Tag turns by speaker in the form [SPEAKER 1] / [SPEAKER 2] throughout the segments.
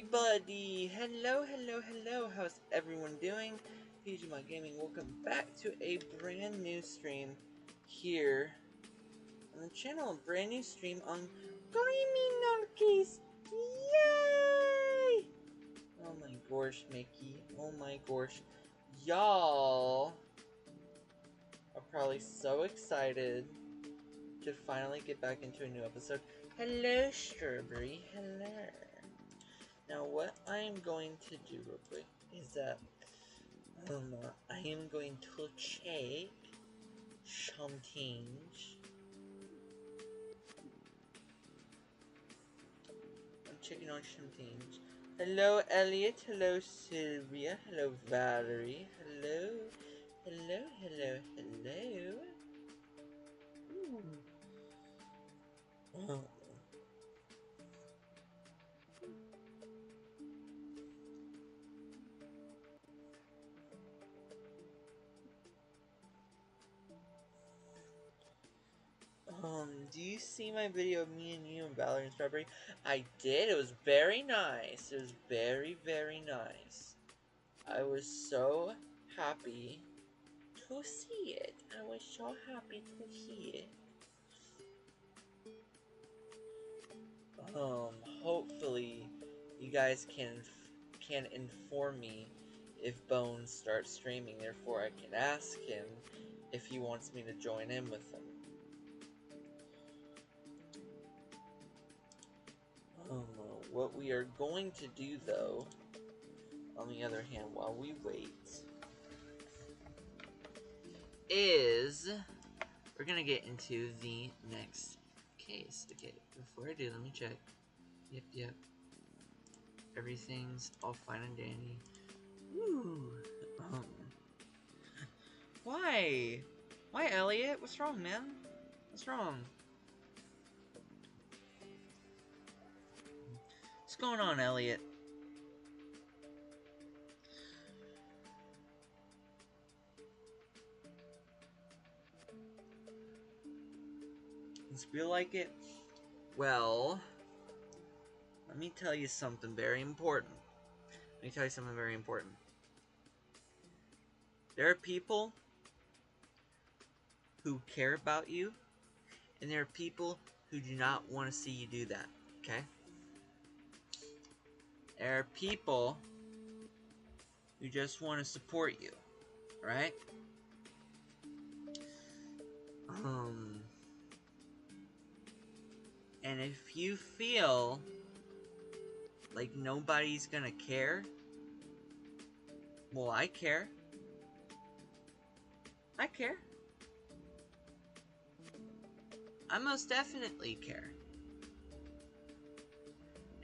[SPEAKER 1] everybody! Hello, hello, hello! How's everyone doing? Pgmod Gaming, welcome back to a brand new stream here on the channel. A brand new stream on Grimsborough. Yay! Oh my gosh, Mickey. Oh my gosh. Y'all are probably so excited to finally get back into a new episode. Hello, Strawberry. Hello. Now, what I am going to do real quick is that I am going to check something. I'm checking on something. Hello, Elliot. Hello, Sylvia. Hello, Valerie. Hello. Hello, hello, hello. Ooh. Oh. Do you see my video of me and you and Valerie and Strawberry? I did. It was very nice. It was very, very nice. I was so happy to see it. I was so happy to see it. Hopefully you guys can inform me if Bones starts streaming. Therefore, I can ask him if he wants me to join in with him. What we are going to do, though, on the other hand, while we wait, is we're gonna get into the next case. Okay, before I do, let me check. Yep. Everything's all fine and dandy. Woo. Why? Why, Elliot? What's wrong, man? What's wrong? What's going on, Elliot? Does it feel like it? Well, let me tell you something very important. There are people who care about you, and there are people who do not want to see you do that, okay? There are people who just want to support you, right? And if you feel like nobody's gonna care, well, I care. I care. I most definitely care.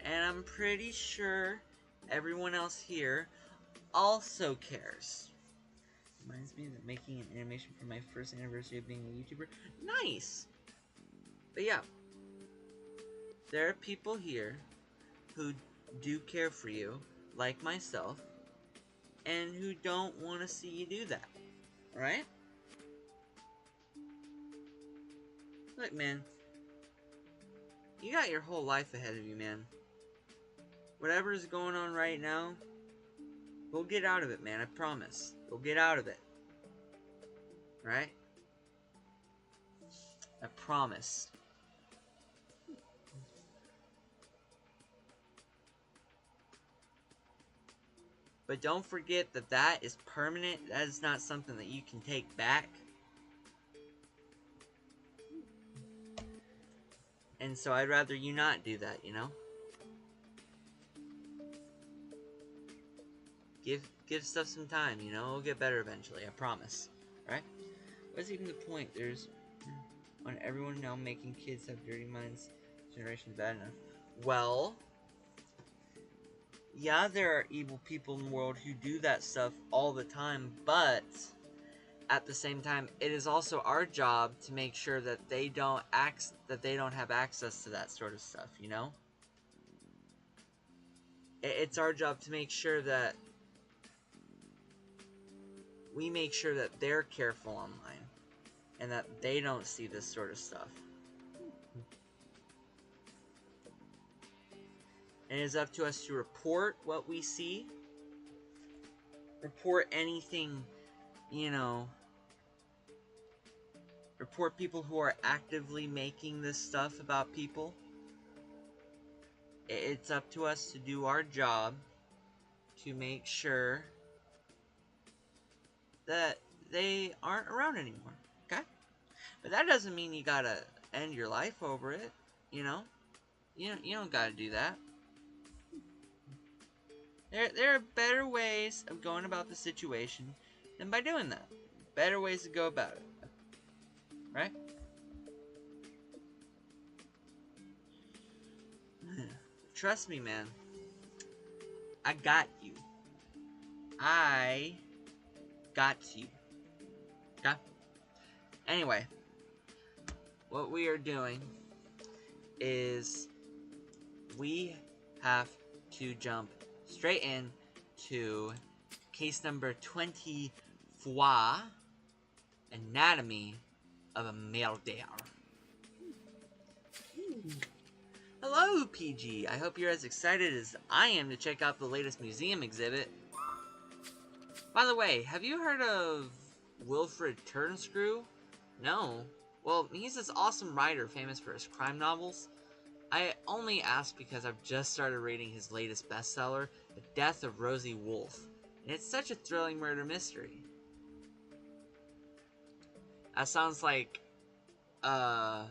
[SPEAKER 1] And I'm pretty sure everyone else here also cares. Reminds me that making an animation for my first anniversary of being a YouTuber. Nice! But yeah, there are people here who do care for you, like myself, and who don't want to see you do that, right? Look, man, you got your whole life ahead of you, man. Whatever's going on right now, we'll get out of it, man, I promise. We'll get out of it. Right? I promise. But don't forget that that is permanent. That is not something that you can take back. And so I'd rather you not do that, you know? Give stuff some time, you know? It'll get better eventually, I promise. Right? What's even the point? There's on everyone now making kids have dirty minds. Generation's bad enough. Well, yeah, there are evil people in the world who do that stuff all the time, but at the same time, it is also our job to make sure that they don't have access to that sort of stuff, you know? It's our job to make sure that we make sure that they're careful online and that they don't see this sort of stuff. And And it is up to us to report what we see. Report anything, you know, report people who are actively making this stuff about people. It's up to us to do our job to make sure that they aren't around anymore, okay? But that doesn't mean you gotta end your life over it, you know? You don't gotta do that. There are better ways of going about the situation than by doing that. Better ways to go about it, right? Trust me, man. I got you. I got you. Okay? Anyway, what we are doing is we have to jump straight in to case number 24, Anatomy of a Murder. Hello, PG. I hope you're as excited as I am to check out the latest museum exhibit. By the way, have you heard of Wilfred Turnscrew? No? Well, he's this awesome writer famous for his crime novels. I only ask because I've just started reading his latest bestseller, The Death of Rosie Wolf, and it's such a thrilling murder mystery. That sounds like a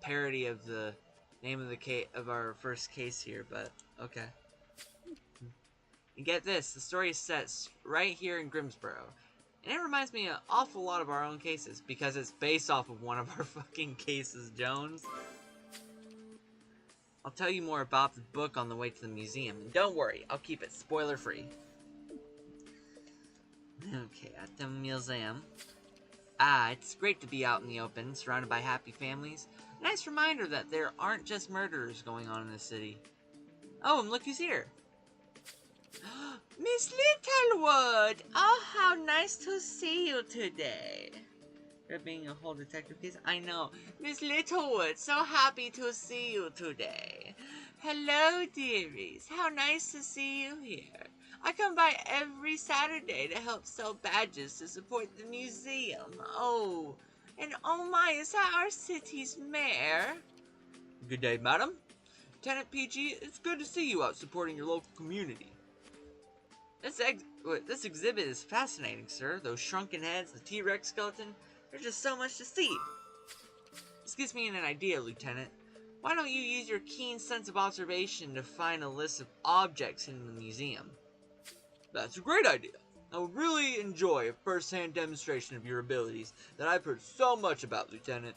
[SPEAKER 1] parody of the name of the case of our first case here, but okay. And get this, the story is set right here in Grimsborough. And it reminds me an awful lot of our own cases, because it's based off of one of our fucking cases, Jones. I'll tell you more about the book on the way to the museum, and don't worry, I'll keep it spoiler-free. Okay, at the museum. It's great to be out in the open, surrounded by happy families. A nice reminder that there aren't just murderers going on in the city. Oh, and look who's here. Miss Littlewood! Oh, how nice to see you today. There being a whole detective case? I know. Miss Littlewood, so happy to see you today. Hello, dearies. How nice to see you here. I come by every Saturday to help sell badges to support the museum. Oh, and oh my, is that our city's mayor? Good day, madam. Lieutenant PG, it's good to see you out supporting your local community. This exhibit is fascinating, sir. Those shrunken heads, the T-Rex skeleton, there's just so much to see. This gives me an idea, Lieutenant. Why don't you use your keen sense of observation to find a list of objects in the museum? That's a great idea. I would really enjoy a first-hand demonstration of your abilities that I've heard so much about, Lieutenant.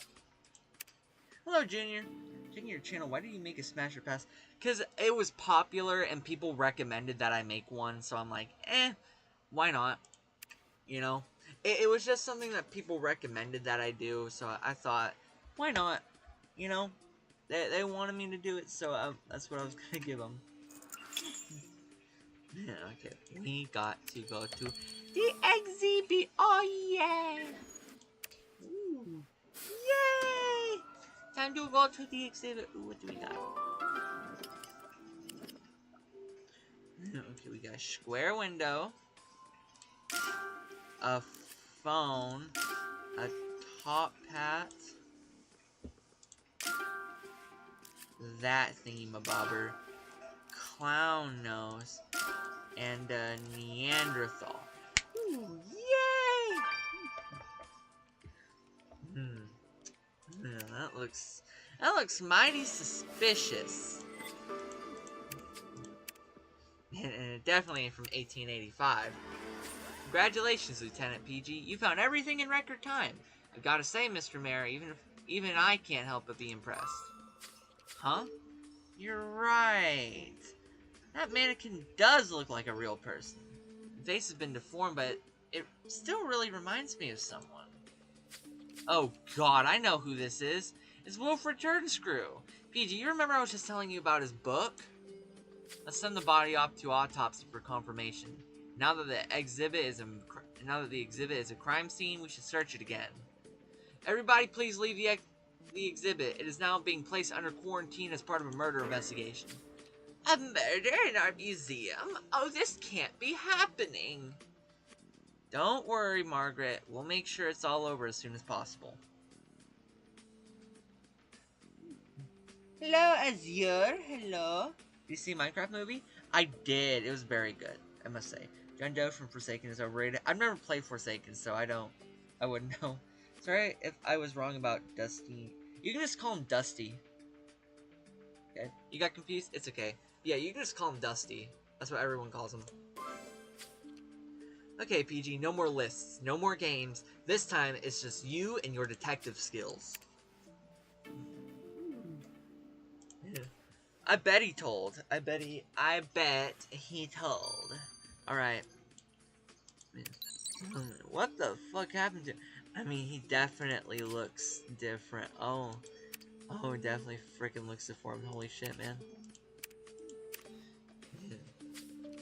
[SPEAKER 1] Hello, Junior. Checking your channel, why did you make a smasher pass? Because it was popular and people recommended that I make one, so I'm like, why not? You know? It was just something that people recommended that I do, so I thought, why not? You know? They wanted me to do it, so that's what I was going to give them. Yeah, okay, we got to go to the exhibit. Oh, yeah! Ooh. Yay! Time to go to the exhibit. Ooh, what do we got? Okay, we got a square window, a phone, a top hat, that thingy-mabobber, clown nose, and a Neanderthal. Ooh, yay! That looks mighty suspicious. And definitely from 1885. Congratulations, Lieutenant PG. You found everything in record time. I've got to say, Mr. Mayor, even I can't help but be impressed. Huh? You're right. That mannequin does look like a real person. The face has been deformed, but it still really reminds me of someone. Oh god, I know who this is. It's Wilfred Turnscrew. PG, you remember I was just telling you about his book? Let's send the body off to autopsy for confirmation. Now that the exhibit is a crime scene, we should search it again. Everybody please leave the exhibit. It is now being placed under quarantine as part of a murder investigation. A murder in our museum? Oh, this can't be happening. Don't worry, Margaret. We'll make sure it's all over as soon as possible. Hello, Azure. Hello. Did you see Minecraft movie? I did. It was very good, I must say. John Doe from Forsaken is overrated. I've never played Forsaken, so I wouldn't know. Sorry if I was wrong about Dusty. You can just call him Dusty. Okay? You got confused? It's okay. Yeah, you can just call him Dusty. That's what everyone calls him. Okay, PG, no more lists, no more games. This time, it's just you and your detective skills. Yeah. I bet he told. I bet he told. Alright. What the fuck happened to... I mean, he definitely looks different. Oh, definitely freaking looks deformed. Holy shit, man.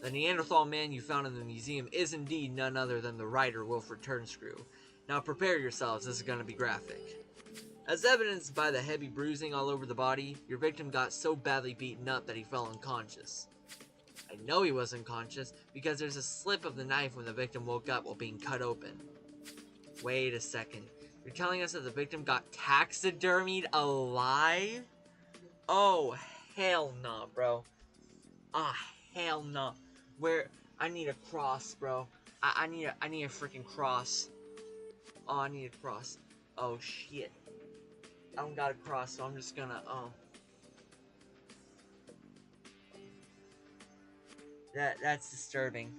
[SPEAKER 1] The Neanderthal man you found in the museum is indeed none other than the writer Wilfred Turnscrew. Now prepare yourselves, this is going to be graphic. As evidenced by the heavy bruising all over the body, your victim got so badly beaten up that he fell unconscious. I know he was unconscious because there's a slip of the knife when the victim woke up while being cut open. Wait a second. You're telling us that the victim got taxidermied alive? Oh, hell nah, bro. Ah, hell no. Where I need a cross, bro. I need a freaking cross. Oh, I need a cross. Oh shit. I don't got a cross, so I'm just gonna that's disturbing.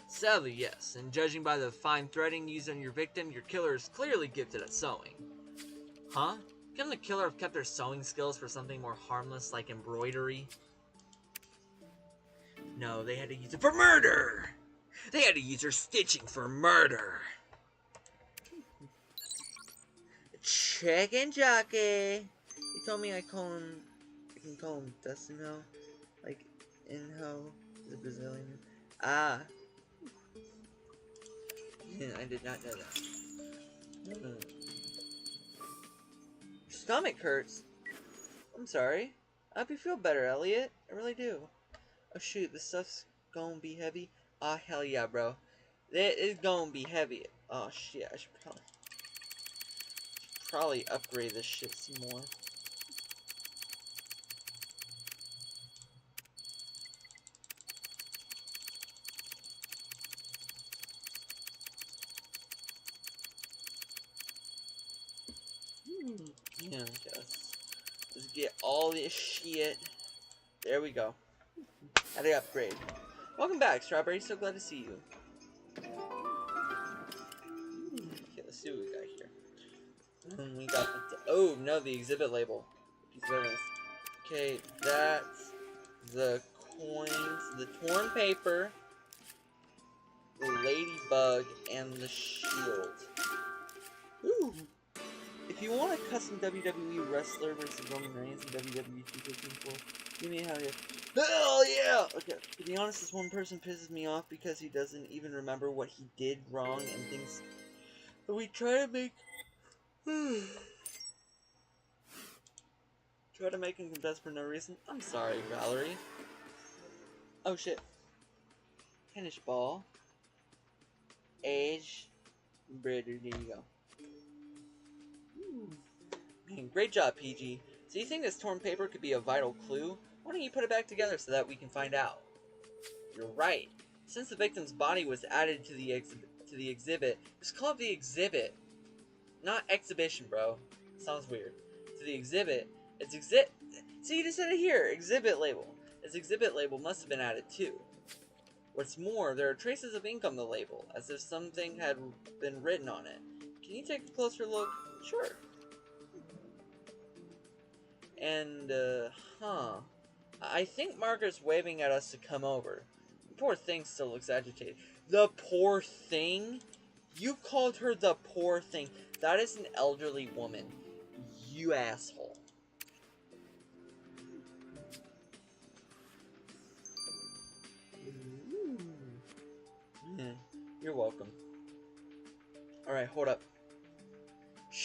[SPEAKER 1] Sadly, yes, and judging by the fine threading used on your victim, your killer is clearly gifted at sewing. Huh? Couldn't the killer have kept their sewing skills for something more harmless like embroidery? No, they had to use it for murder! They had to use her stitching for murder! Chicken jockey! He told me I can call him Dustin Ho. Like, Inho, the Brazilian. Ah. I did not know that. Your stomach hurts? I'm sorry. I hope you feel better, Elliot. I really do. Oh shoot, this stuff's gonna be heavy. Ah, hell yeah, bro. It is gonna be heavy. Oh shit, I should probably upgrade this shit some more. Yeah, I guess. Let's get all this shit. There we go. How to upgrade. Welcome back, Strawberry. So glad to see you. Okay, let's see what we got here. We got the... Oh, no, the exhibit label. Piece of evidence. Okay, that's the coins, the torn paper, the ladybug, and the shield. Ooh! If you want a custom WWE wrestler versus Roman Reigns in WWE 2K24, give me a hell yeah. Hell yeah! Okay, to be honest, this one person pisses me off because he doesn't even remember what he did wrong and thinks that we try to make... try to make him confess for no reason. I'm sorry, Valerie. Oh shit. Tennis ball. Age. Brother, there you go. Man, great job, PG. So you think this torn paper could be a vital clue? Why don't you put it back together so that we can find out? You're right. Since the victim's body was added to the exhibit, just call it the exhibit. Not exhibition, bro. Sounds weird. To the exhibit. See, you just said it here. Exhibit label. This exhibit label must have been added too. What's more, there are traces of ink on the label, as if something had been written on it. Can you take a closer look? Sure. And, I think Margaret's waving at us to come over. The poor thing still looks agitated. The poor thing? You called her the poor thing. That is an elderly woman. You asshole. You're welcome. Alright, hold up.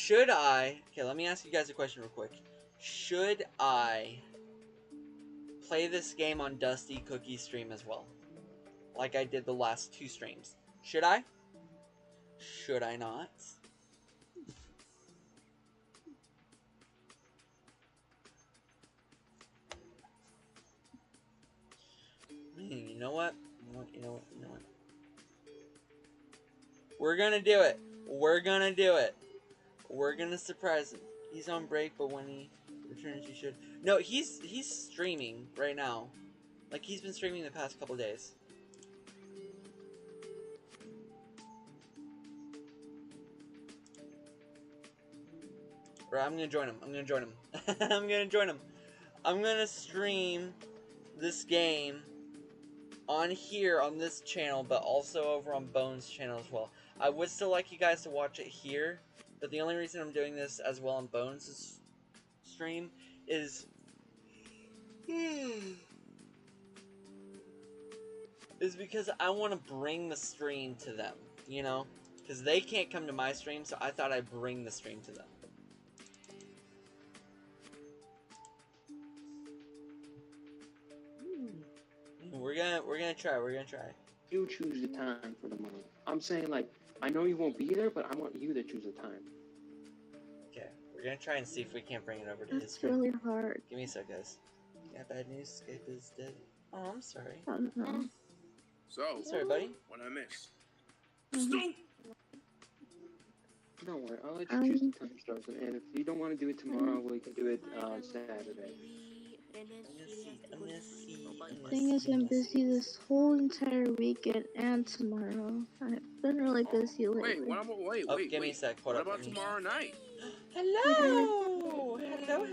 [SPEAKER 1] Okay, let me ask you guys a question real quick. should I play this game on Dusty Cookie's stream as well? Like I did the last 2 streams. Should I? Should I not? You know what? You know what? We're gonna do it. We're gonna do it. We're gonna surprise him. He's on break, but when he returns, he should. No, he's streaming right now. Like he's been streaming the past couple days. Right, I'm gonna join him. I'm gonna join him. I'm gonna join him. I'm gonna stream this game on here on this channel, but also over on Bones' channel as well. I would still like you guys to watch it here, but the only reason I'm doing this as well on Bones' stream is because I want to bring the stream to them, you know? Because they can't come to my stream, so I thought I'd bring the stream to them. We're gonna try.
[SPEAKER 2] You choose the time for tomorrow. I'm saying, like, I know you won't be there, but I want you to choose the time.
[SPEAKER 1] Okay, we're gonna try and see if we can't bring it over to his
[SPEAKER 3] It's
[SPEAKER 1] stream.
[SPEAKER 3] really hard.
[SPEAKER 1] Give me a sec, guys. Yeah, bad news. Skype is dead. Oh, I'm sorry.
[SPEAKER 3] I don't know.
[SPEAKER 4] So,
[SPEAKER 1] I'm sorry, buddy.
[SPEAKER 4] what I miss?
[SPEAKER 2] Don't worry, I'll let you choose the time, Stars. And if you don't want to do it tomorrow, we can do it Saturday.
[SPEAKER 3] Thing is, I'm busy this whole entire weekend and tomorrow. I've been really busy lately.
[SPEAKER 4] Wait,
[SPEAKER 1] Give me a sec. Hold
[SPEAKER 4] What
[SPEAKER 1] up.
[SPEAKER 4] about tomorrow night?
[SPEAKER 1] Hello! Hello!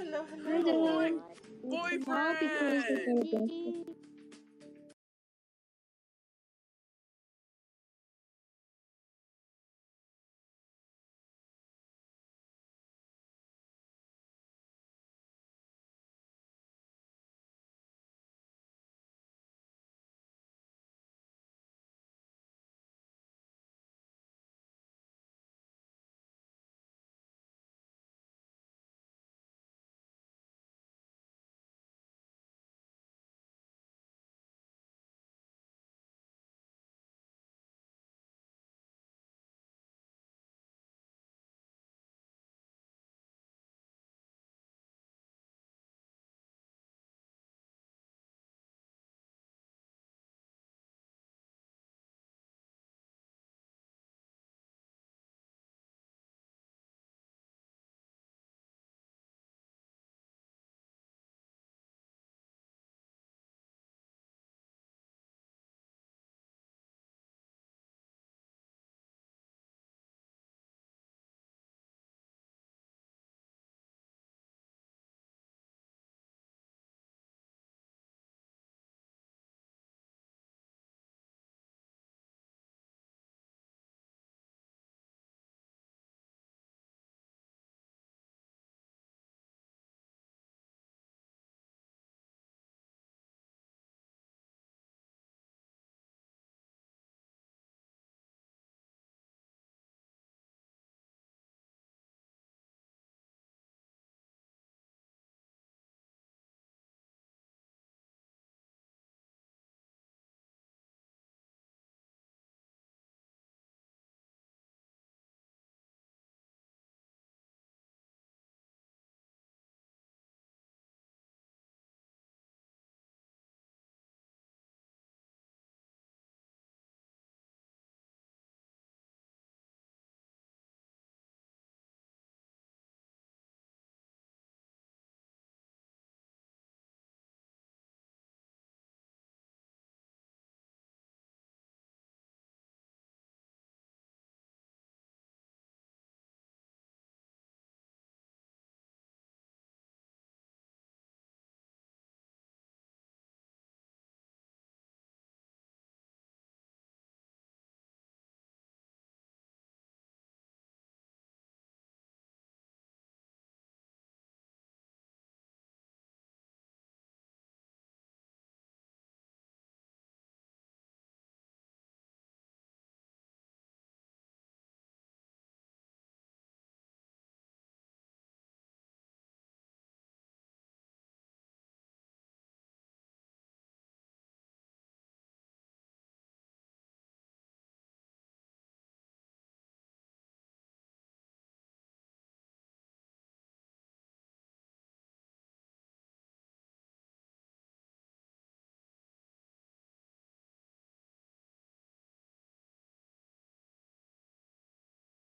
[SPEAKER 3] Tomorrow because
[SPEAKER 4] Boyfriend!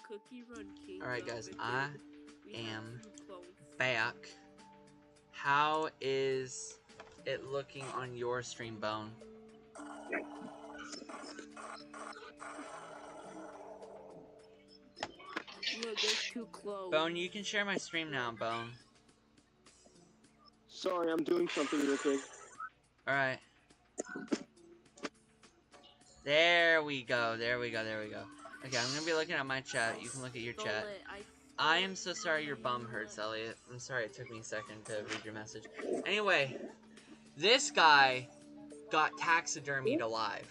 [SPEAKER 4] Cookie Run King.
[SPEAKER 1] Alright guys, I am back. How is it looking on your stream, Bone?
[SPEAKER 4] Look, it's too close.
[SPEAKER 1] Bone, you can share my stream now, Bone.
[SPEAKER 2] Sorry, I'm doing something real quick.
[SPEAKER 1] Alright. There we go, there we go, there we go. Okay, I'm gonna be looking at my chat. You can look at your chat. I am so sorry your bum hurts, Elliot. I'm sorry it took me a second to read your message. Anyway, this guy got taxidermied alive.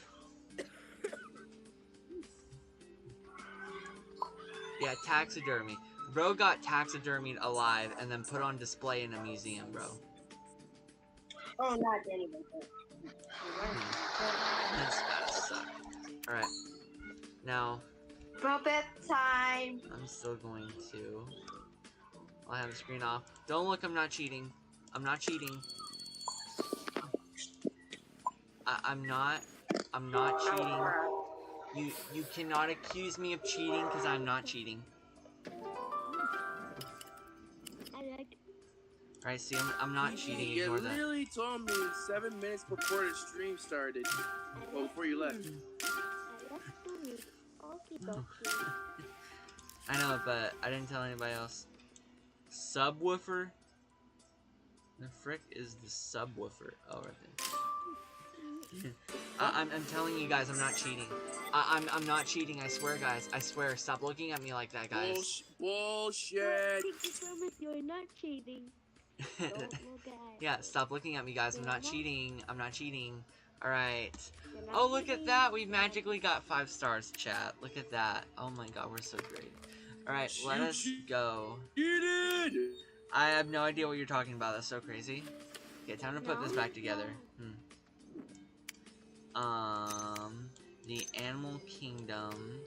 [SPEAKER 1] Yeah, taxidermy. Bro got taxidermied alive and then put on display in a museum, bro.
[SPEAKER 5] Oh, not anyway.
[SPEAKER 1] That's gotta suck. Alright. Now,
[SPEAKER 5] Bro, bedtime.
[SPEAKER 1] I'm still going to... I'll have the screen off. Don't look, I'm not cheating. I'm not cheating. I'm not cheating. You cannot accuse me of cheating because I'm not cheating. Alright, see, I'm not cheating.
[SPEAKER 4] You
[SPEAKER 1] Ignore that.
[SPEAKER 4] literally told me 7 minutes before the stream started. Well, before you left.
[SPEAKER 1] I know, but I didn't tell anybody else. Subwoofer? The frick is the subwoofer? Oh, right there. I'm telling you guys, I'm not cheating. I'm not cheating, I swear, guys. I swear, stop looking at me like that, guys.
[SPEAKER 4] Bullshit.
[SPEAKER 3] You're not cheating. Don't look at
[SPEAKER 1] Yeah, stop looking at me, guys. I'm not cheating. I'm not cheating. Alright. Oh, look at that. We magically got 5 stars, chat. Look at that. Oh my god, we're so great. Alright, let us go. I have no idea what you're talking about. That's so crazy. Okay, time to put this back together. The Animal Kingdom.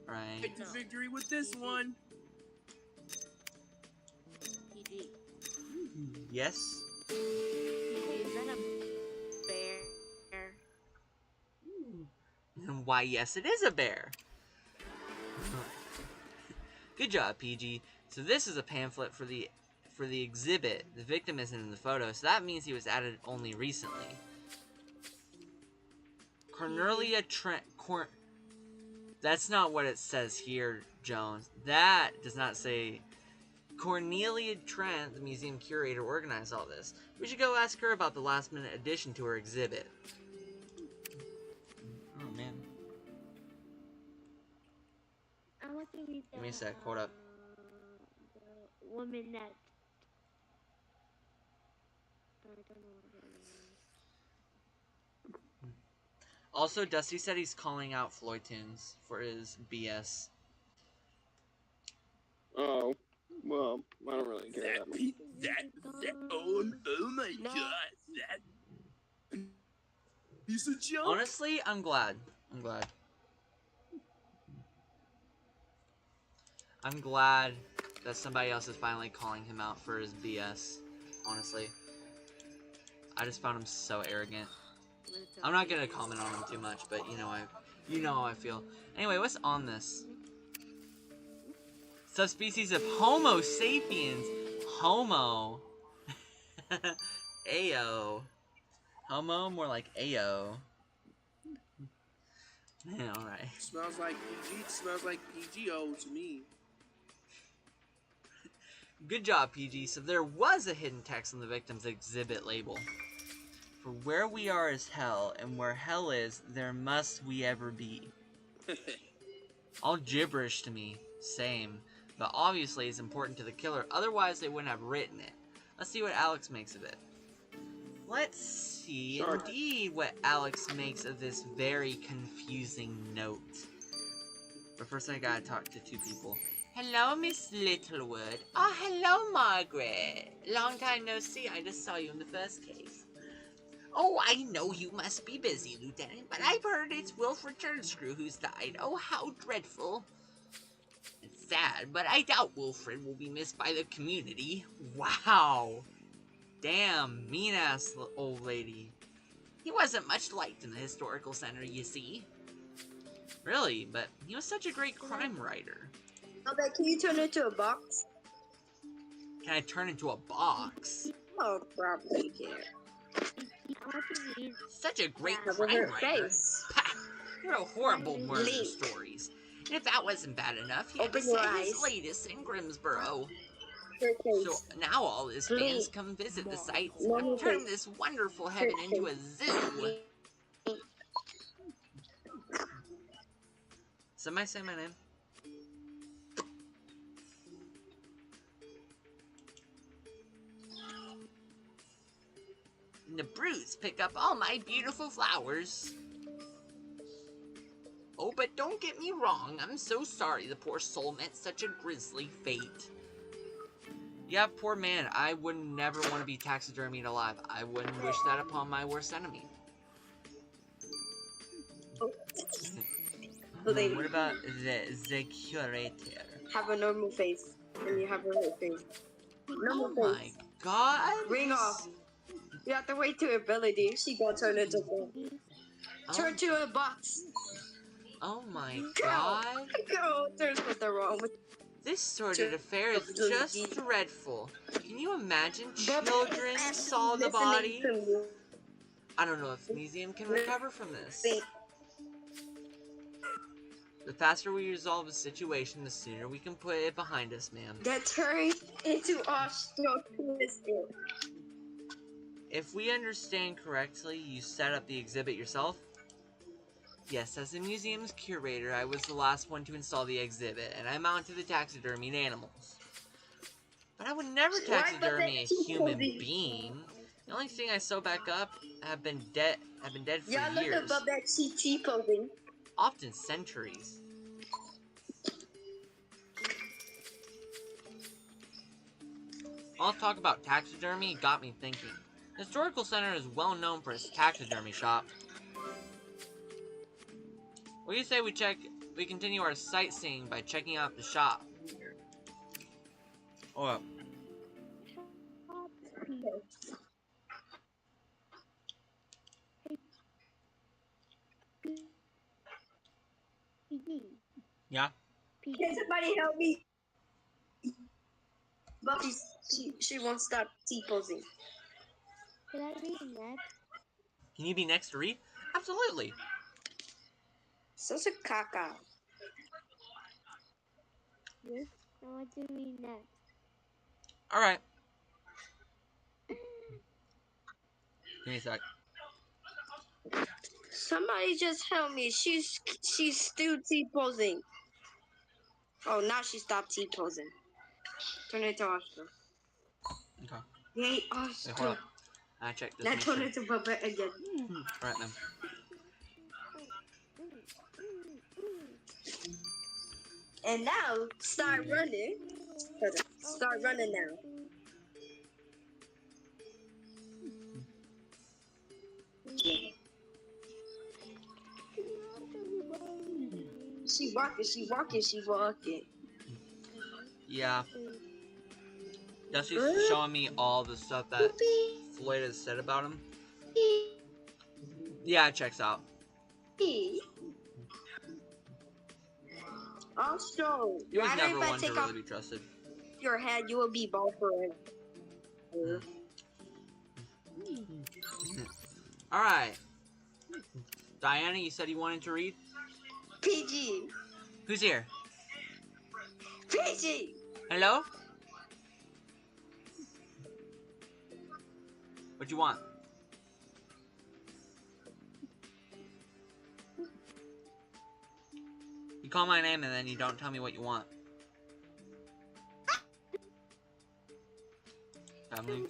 [SPEAKER 1] Right.
[SPEAKER 4] Take the victory with this one.
[SPEAKER 1] Yes.
[SPEAKER 3] Is that a bear?
[SPEAKER 1] Why, yes, it is a bear. Good job, PG. So this is a pamphlet for the exhibit. The victim isn't in the photo, so that means he was added only recently. Cornelia Trent. That's not what it says here, Jones. That does not say. Cornelia Trent, the museum curator, organized all this. We should go ask her about the last-minute addition to her exhibit. Oh, man.
[SPEAKER 3] I want to read the,
[SPEAKER 1] Give me a sec, hold up.
[SPEAKER 3] the woman that... I don't know what her name is.
[SPEAKER 1] Also, Dusty said he's calling out Floyd Tunes for his BS.
[SPEAKER 2] Oh, well, I don't really care that much.
[SPEAKER 4] Oh my god, that piece of junk.
[SPEAKER 1] Honestly, I'm glad. I'm glad that somebody else is finally calling him out for his BS. Honestly. I just found him so arrogant. I'm not gonna comment on him too much, but you know how I feel. Anyway, what's on this? Subspecies of Homo sapiens. Homo. Ayo. Homo, more like Ayo. Man, alright.
[SPEAKER 4] Smells like PG. Smells like PGO to me.
[SPEAKER 1] Good job, PG. So there was a hidden text on the victim's exhibit label. For where we are is hell, and where hell is, there must we ever be. All gibberish to me. Same. But obviously it's important to the killer, otherwise they wouldn't have written it. Let's see what Alex makes of it. Let's see indeed what Alex makes of this very confusing note. But first I gotta talk to 2 people. Hello, Miss Littlewood. Oh, hello, Margaret. Long time no see. I just saw you in the first case. Oh, I know you must be busy, Lieutenant, but I've heard it's Wilfred Turnscrew who's died. Oh, how dreadful. It's sad, but I doubt Wilfred will be missed by the community. Wow. Damn, mean-ass old lady.
[SPEAKER 6] He wasn't much liked in the historical center, you see. Really, but he was such a great crime writer.
[SPEAKER 5] Okay, can you turn it into a box?
[SPEAKER 6] Can I turn into a box?
[SPEAKER 5] Oh, probably can.
[SPEAKER 6] Such a great
[SPEAKER 5] Cover
[SPEAKER 6] crime
[SPEAKER 5] her
[SPEAKER 6] writer.
[SPEAKER 5] face.
[SPEAKER 6] Pah! You wrote horrible murder
[SPEAKER 5] Link.
[SPEAKER 6] stories. And if that wasn't bad enough, he had to
[SPEAKER 5] Open your
[SPEAKER 6] say his
[SPEAKER 5] eyes.
[SPEAKER 6] latest in Grimsborough.
[SPEAKER 5] Her face.
[SPEAKER 6] So now all his
[SPEAKER 5] Blink.
[SPEAKER 6] fans come visit the sites
[SPEAKER 5] Normal
[SPEAKER 6] and turn
[SPEAKER 5] face.
[SPEAKER 6] this wonderful heaven into a zoo. Somebody say my name. And the brutes pick up all my beautiful flowers. Oh, but don't get me wrong, I'm so sorry the poor soul met such a grisly fate. Yeah, poor man, I would never want to be taxidermied alive. I wouldn't wish that upon my worst enemy. What about the curator?
[SPEAKER 5] Have a normal face. And you have a red face. Normal
[SPEAKER 6] Oh
[SPEAKER 5] face.
[SPEAKER 6] my god!
[SPEAKER 5] Ring off. You have to wait to ability. She gonna turn into a turn to a box.
[SPEAKER 6] Oh my god.
[SPEAKER 5] Go turn something wrong with
[SPEAKER 6] This sordid affair is just dreadful. Can you imagine children saw the body? I don't know if the museum can recover from this. The faster we resolve the situation, the sooner we can put it behind us, ma'am.
[SPEAKER 5] That turned into Ostro Twisted.
[SPEAKER 6] If we understand correctly, you set up the exhibit yourself? Yes, as the museum's curator, I was the last one to install the exhibit, and I mounted the taxidermied animals. But I would never taxidermy a human being. The only thing I sew back up have been dead for
[SPEAKER 5] Y'all look
[SPEAKER 6] years.
[SPEAKER 5] above that CT posing.
[SPEAKER 6] Often centuries. All talk about taxidermy got me thinking. The Historical Center is well known for its taxidermy shop. What do you say we continue our sightseeing by checking out the shop? Oh, yeah?
[SPEAKER 5] Can somebody help me? Buffy, she won't stop T-posing.
[SPEAKER 3] Can I read next?
[SPEAKER 6] Can you be next to read? Absolutely.
[SPEAKER 5] Such a caca.
[SPEAKER 3] Yes, I want to read next.
[SPEAKER 6] Alright. Give me a sec.
[SPEAKER 5] Somebody just help me. She's still T-posing. Oh, now she stopped T-posing. Turn it to Oscar.
[SPEAKER 6] Okay.
[SPEAKER 5] Yay,
[SPEAKER 6] Wait, hold
[SPEAKER 5] Oscar.
[SPEAKER 6] up. I checked this.
[SPEAKER 5] Now turn it to Puppet again.
[SPEAKER 6] Alright then.
[SPEAKER 5] And now, start running. Start running now. She walking.
[SPEAKER 6] Yeah. Yeah, she's showing me all the stuff that Floyd has said about him. Yeah, it checks out.
[SPEAKER 5] Also,
[SPEAKER 6] He was
[SPEAKER 5] why
[SPEAKER 6] never
[SPEAKER 5] if I
[SPEAKER 6] one to
[SPEAKER 5] take
[SPEAKER 6] really
[SPEAKER 5] off
[SPEAKER 6] be trusted.
[SPEAKER 5] your head, you will be bald forever.
[SPEAKER 6] Alright. Diana, you said you wanted to read?
[SPEAKER 5] PG.
[SPEAKER 6] Who's here?
[SPEAKER 5] PG.
[SPEAKER 6] Hello? What you want? You call my name and then you don't tell me what you want. Family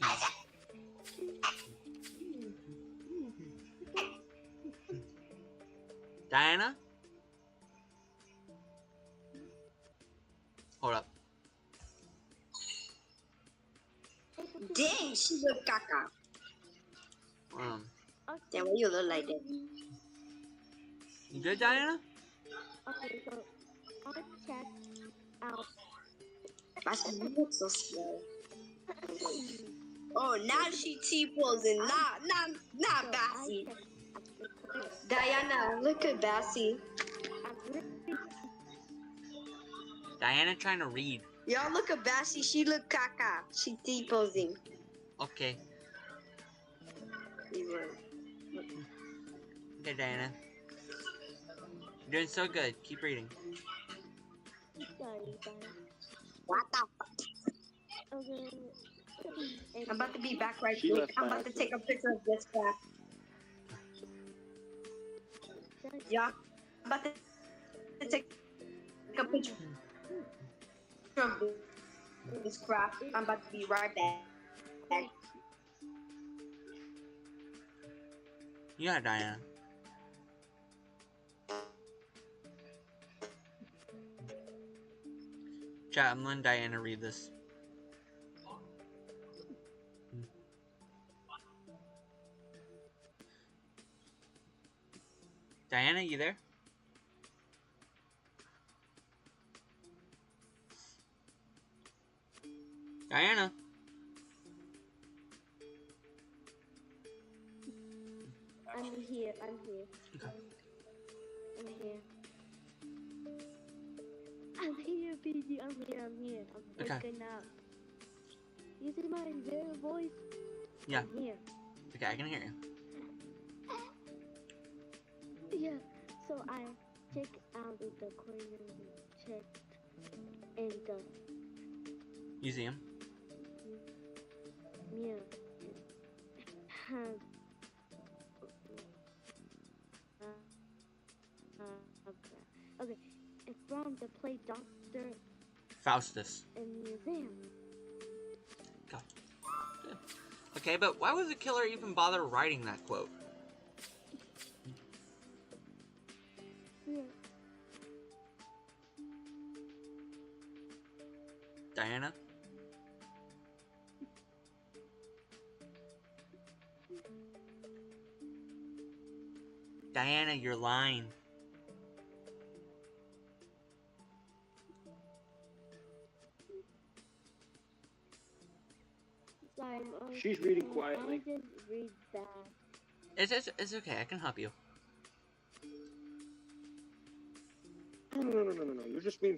[SPEAKER 6] Diana? Hold up.
[SPEAKER 5] Dang, she look caca. Damn, why you look like that?
[SPEAKER 6] You good, Diana?
[SPEAKER 3] Okay, so I'll check out.
[SPEAKER 5] But you look so slow. Oh, now she T-posing. Not Bassy. Diana, look at Bassy.
[SPEAKER 6] Diana trying to read.
[SPEAKER 5] Y'all look at Bassy. She look caca. She T-posing.
[SPEAKER 6] Okay. Okay, Diana. You're doing so good. Keep reading.
[SPEAKER 5] What the fuck?
[SPEAKER 3] Okay.
[SPEAKER 5] I'm about to be back right
[SPEAKER 2] She
[SPEAKER 5] quick.
[SPEAKER 2] left
[SPEAKER 5] I'm about to
[SPEAKER 2] fast.
[SPEAKER 5] take a picture of this crap. Yeah. I'm about to take a picture of this crap. I'm about to be right back.
[SPEAKER 6] Yeah, Diana. Chat, I'm letting Diana read this. Diana, you there? Diana?
[SPEAKER 3] I'm here. I'm here. I'm here, PG. I'm here. I'm
[SPEAKER 6] Okay.
[SPEAKER 3] waking up. You see my very voice?
[SPEAKER 6] Yeah.
[SPEAKER 3] I'm here.
[SPEAKER 6] Okay, I can hear you.
[SPEAKER 3] Yeah. So I check out of the corner, checked in the
[SPEAKER 6] Museum.
[SPEAKER 3] mirror. Okay. It's from the play Doctor
[SPEAKER 6] Faustus.
[SPEAKER 3] in Museum.
[SPEAKER 6] Go. Good. Okay, but why would the killer even bother writing that quote?
[SPEAKER 3] Yeah.
[SPEAKER 6] Diana? Diana, you're lying.
[SPEAKER 3] Sorry,
[SPEAKER 2] She's reading quietly.
[SPEAKER 3] I didn't read that.
[SPEAKER 6] It's okay, I can help you.
[SPEAKER 2] No. You're just being.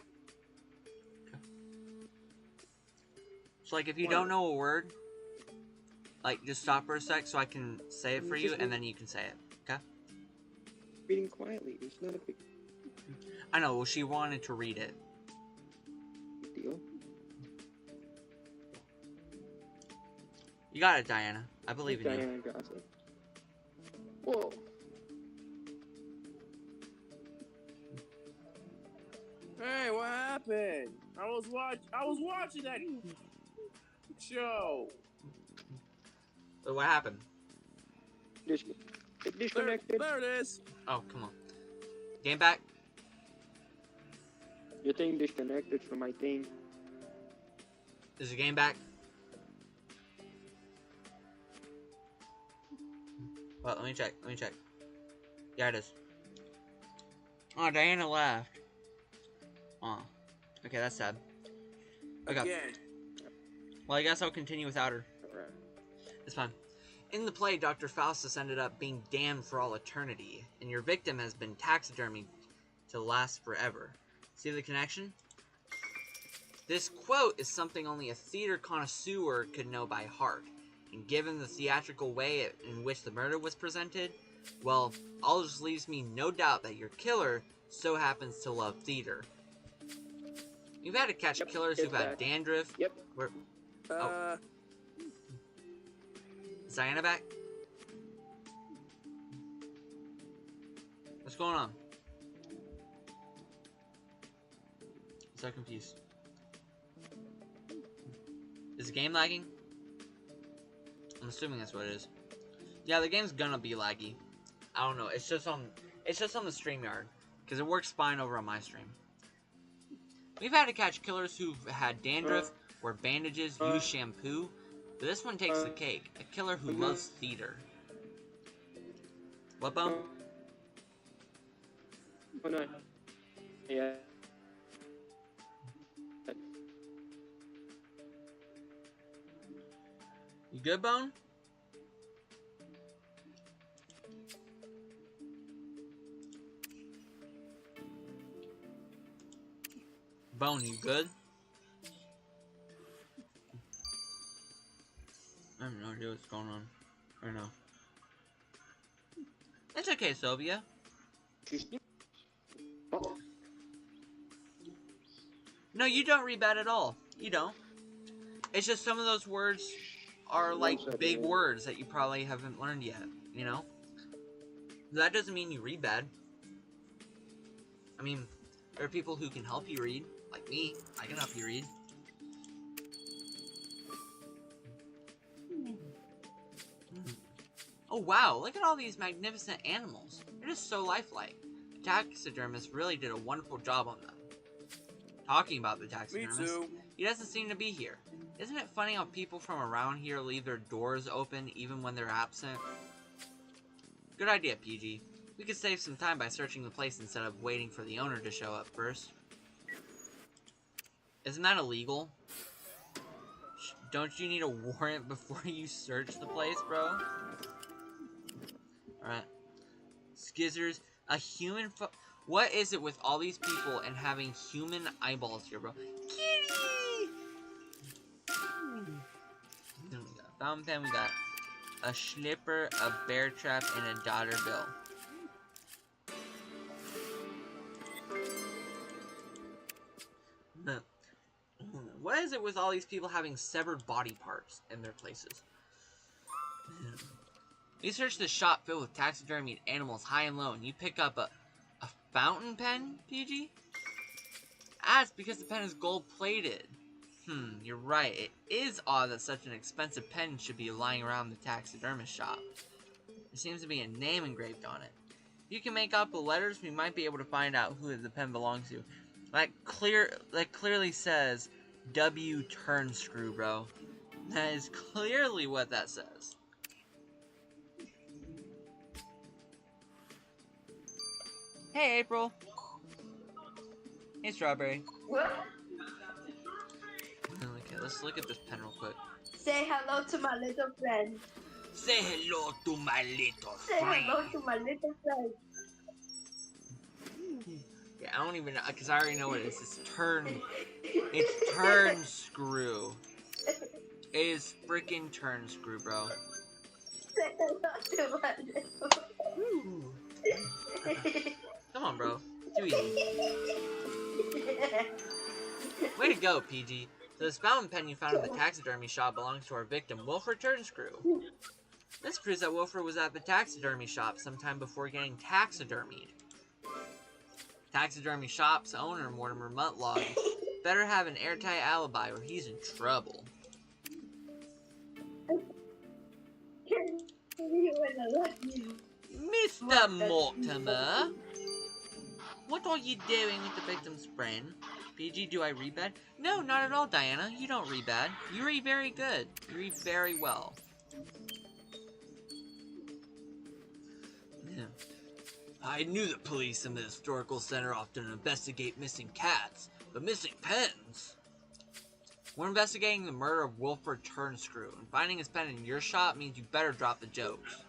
[SPEAKER 6] So, like, if you don't know a word, like, just stop for a sec so I can say it for you, and then you can say it, okay?
[SPEAKER 2] Reading quietly. It's not a big
[SPEAKER 6] I know, well, she wanted to read it.
[SPEAKER 2] deal.
[SPEAKER 6] You got it, Diana. I believe in you.
[SPEAKER 2] Diana got it. Whoa.
[SPEAKER 4] Hey, what happened? I was watching that show.
[SPEAKER 6] Wait, what happened?
[SPEAKER 2] It disconnected.
[SPEAKER 4] There it is.
[SPEAKER 6] Oh, come on. Game back?
[SPEAKER 2] Your thing disconnected from my thing.
[SPEAKER 6] Is the game back? Well, let me check. Yeah, it is. Oh, Diana left. Oh. Okay, that's sad. Okay.
[SPEAKER 4] Again.
[SPEAKER 6] Well, I guess I'll continue without her.
[SPEAKER 2] Alright.
[SPEAKER 6] It's fine. In the play, Dr. Faustus ended up being damned for all eternity, and your victim has been taxidermied to last forever. See the connection? This quote is something only a theater connoisseur could know by heart, and given the theatrical way in which the murder was presented, well, all just leaves me no doubt that your killer so happens to love theater. You've had to catch killers who've had dandruff.
[SPEAKER 2] Yep.
[SPEAKER 6] Is Diana back? What's going on? I'm so confused. Is the game lagging? I'm assuming that's what it is. Yeah, the game's gonna be laggy. I don't know. It's just on the StreamYard, because it works fine over on my stream. We've had to catch killers who've had dandruff, wear bandages, use shampoo, but this one takes the cake. A killer who loves theater. What, Bone?
[SPEAKER 2] Oh no. Yeah.
[SPEAKER 6] You good, Bone? Bone, you good? I have no idea what's going on right now. It's okay, Sylvia.
[SPEAKER 2] Oh,
[SPEAKER 6] No, you don't read bad at all. You don't. It's just some of those words are like big words that you probably haven't learned yet, you know? That doesn't mean you read bad. I mean, there are people who can help you read, like me. I can help you read. Oh wow, look at all these magnificent animals. They're just so lifelike. The taxidermist really did a wonderful job on them. Talking about the
[SPEAKER 4] Me
[SPEAKER 6] taxidermist,
[SPEAKER 4] too.
[SPEAKER 6] he doesn't seem to be here. Isn't it funny how people from around here leave their doors open even when they're absent? Good idea, PG. We could save some time by searching the place instead of waiting for the owner to show up first. Isn't that illegal? Don't you need a warrant before you search the place, bro? Alright. Skizzers, a human what is it with all these people and having human eyeballs here, bro? Kitty! Then we got a fountain pen, we got a schlipper, a bear trap, and a dollar bill. What is it with all these people having severed body parts in their places? You search the shop filled with taxidermied animals high and low, and you pick up a fountain pen, PG? Ah, it's because the pen is gold-plated. You're right. It is odd that such an expensive pen should be lying around the taxidermist shop. There seems to be a name engraved on it. If you can make out the letters, we might be able to find out who the pen belongs to. That clearly says W Turnscrew, bro. That is clearly what that says. Hey, April. Hey, Strawberry.
[SPEAKER 5] What?
[SPEAKER 6] Okay, let's look at this pen real quick.
[SPEAKER 5] Say hello to my little friend.
[SPEAKER 6] Say hello to my little
[SPEAKER 5] Say
[SPEAKER 6] friend.
[SPEAKER 5] hello to my little friend.
[SPEAKER 6] Yeah, I don't even know, because I already know what it is. It's turn screw. It is freaking turn screw, bro.
[SPEAKER 5] Say hello to my little friend.
[SPEAKER 6] Come on, bro. Too easy. Way to go, PG. So this fountain pen you found in the taxidermy shop belongs to our victim, Wilfred Turnscrew. This proves that Wilfred was at the taxidermy shop sometime before getting taxidermied. Taxidermy shop's owner, Mortimer Mutlog, better have an airtight alibi or he's in trouble. Mr. Mortimer! What are you doing with the victim's friend? PG, do I read bad? No, not at all, Diana. You don't read bad. You read very good. You read very well. Yeah. I knew the police in the historical center often investigate missing cats, but missing pens? We're investigating the murder of Wilfred Turnscrew, and finding his pen in your shop means you better drop the jokes.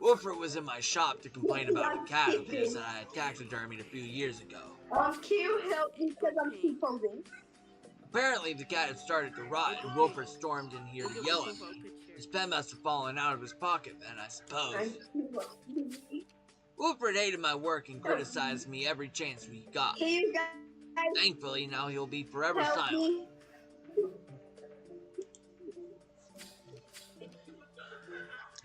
[SPEAKER 6] Wilfred was in my shop to complain about a cat of his that I had taxidermied a few years ago.
[SPEAKER 5] Q, help me because I'm T-posing.
[SPEAKER 6] Apparently the cat had started to rot, and Wilfred stormed in here to yell at me. His pen must have fallen out of his pocket then, I suppose. Wilfred hated my work and criticized me every chance we got.
[SPEAKER 5] Can you guys
[SPEAKER 6] Thankfully, now he'll be forever
[SPEAKER 5] help
[SPEAKER 6] silent.
[SPEAKER 5] me?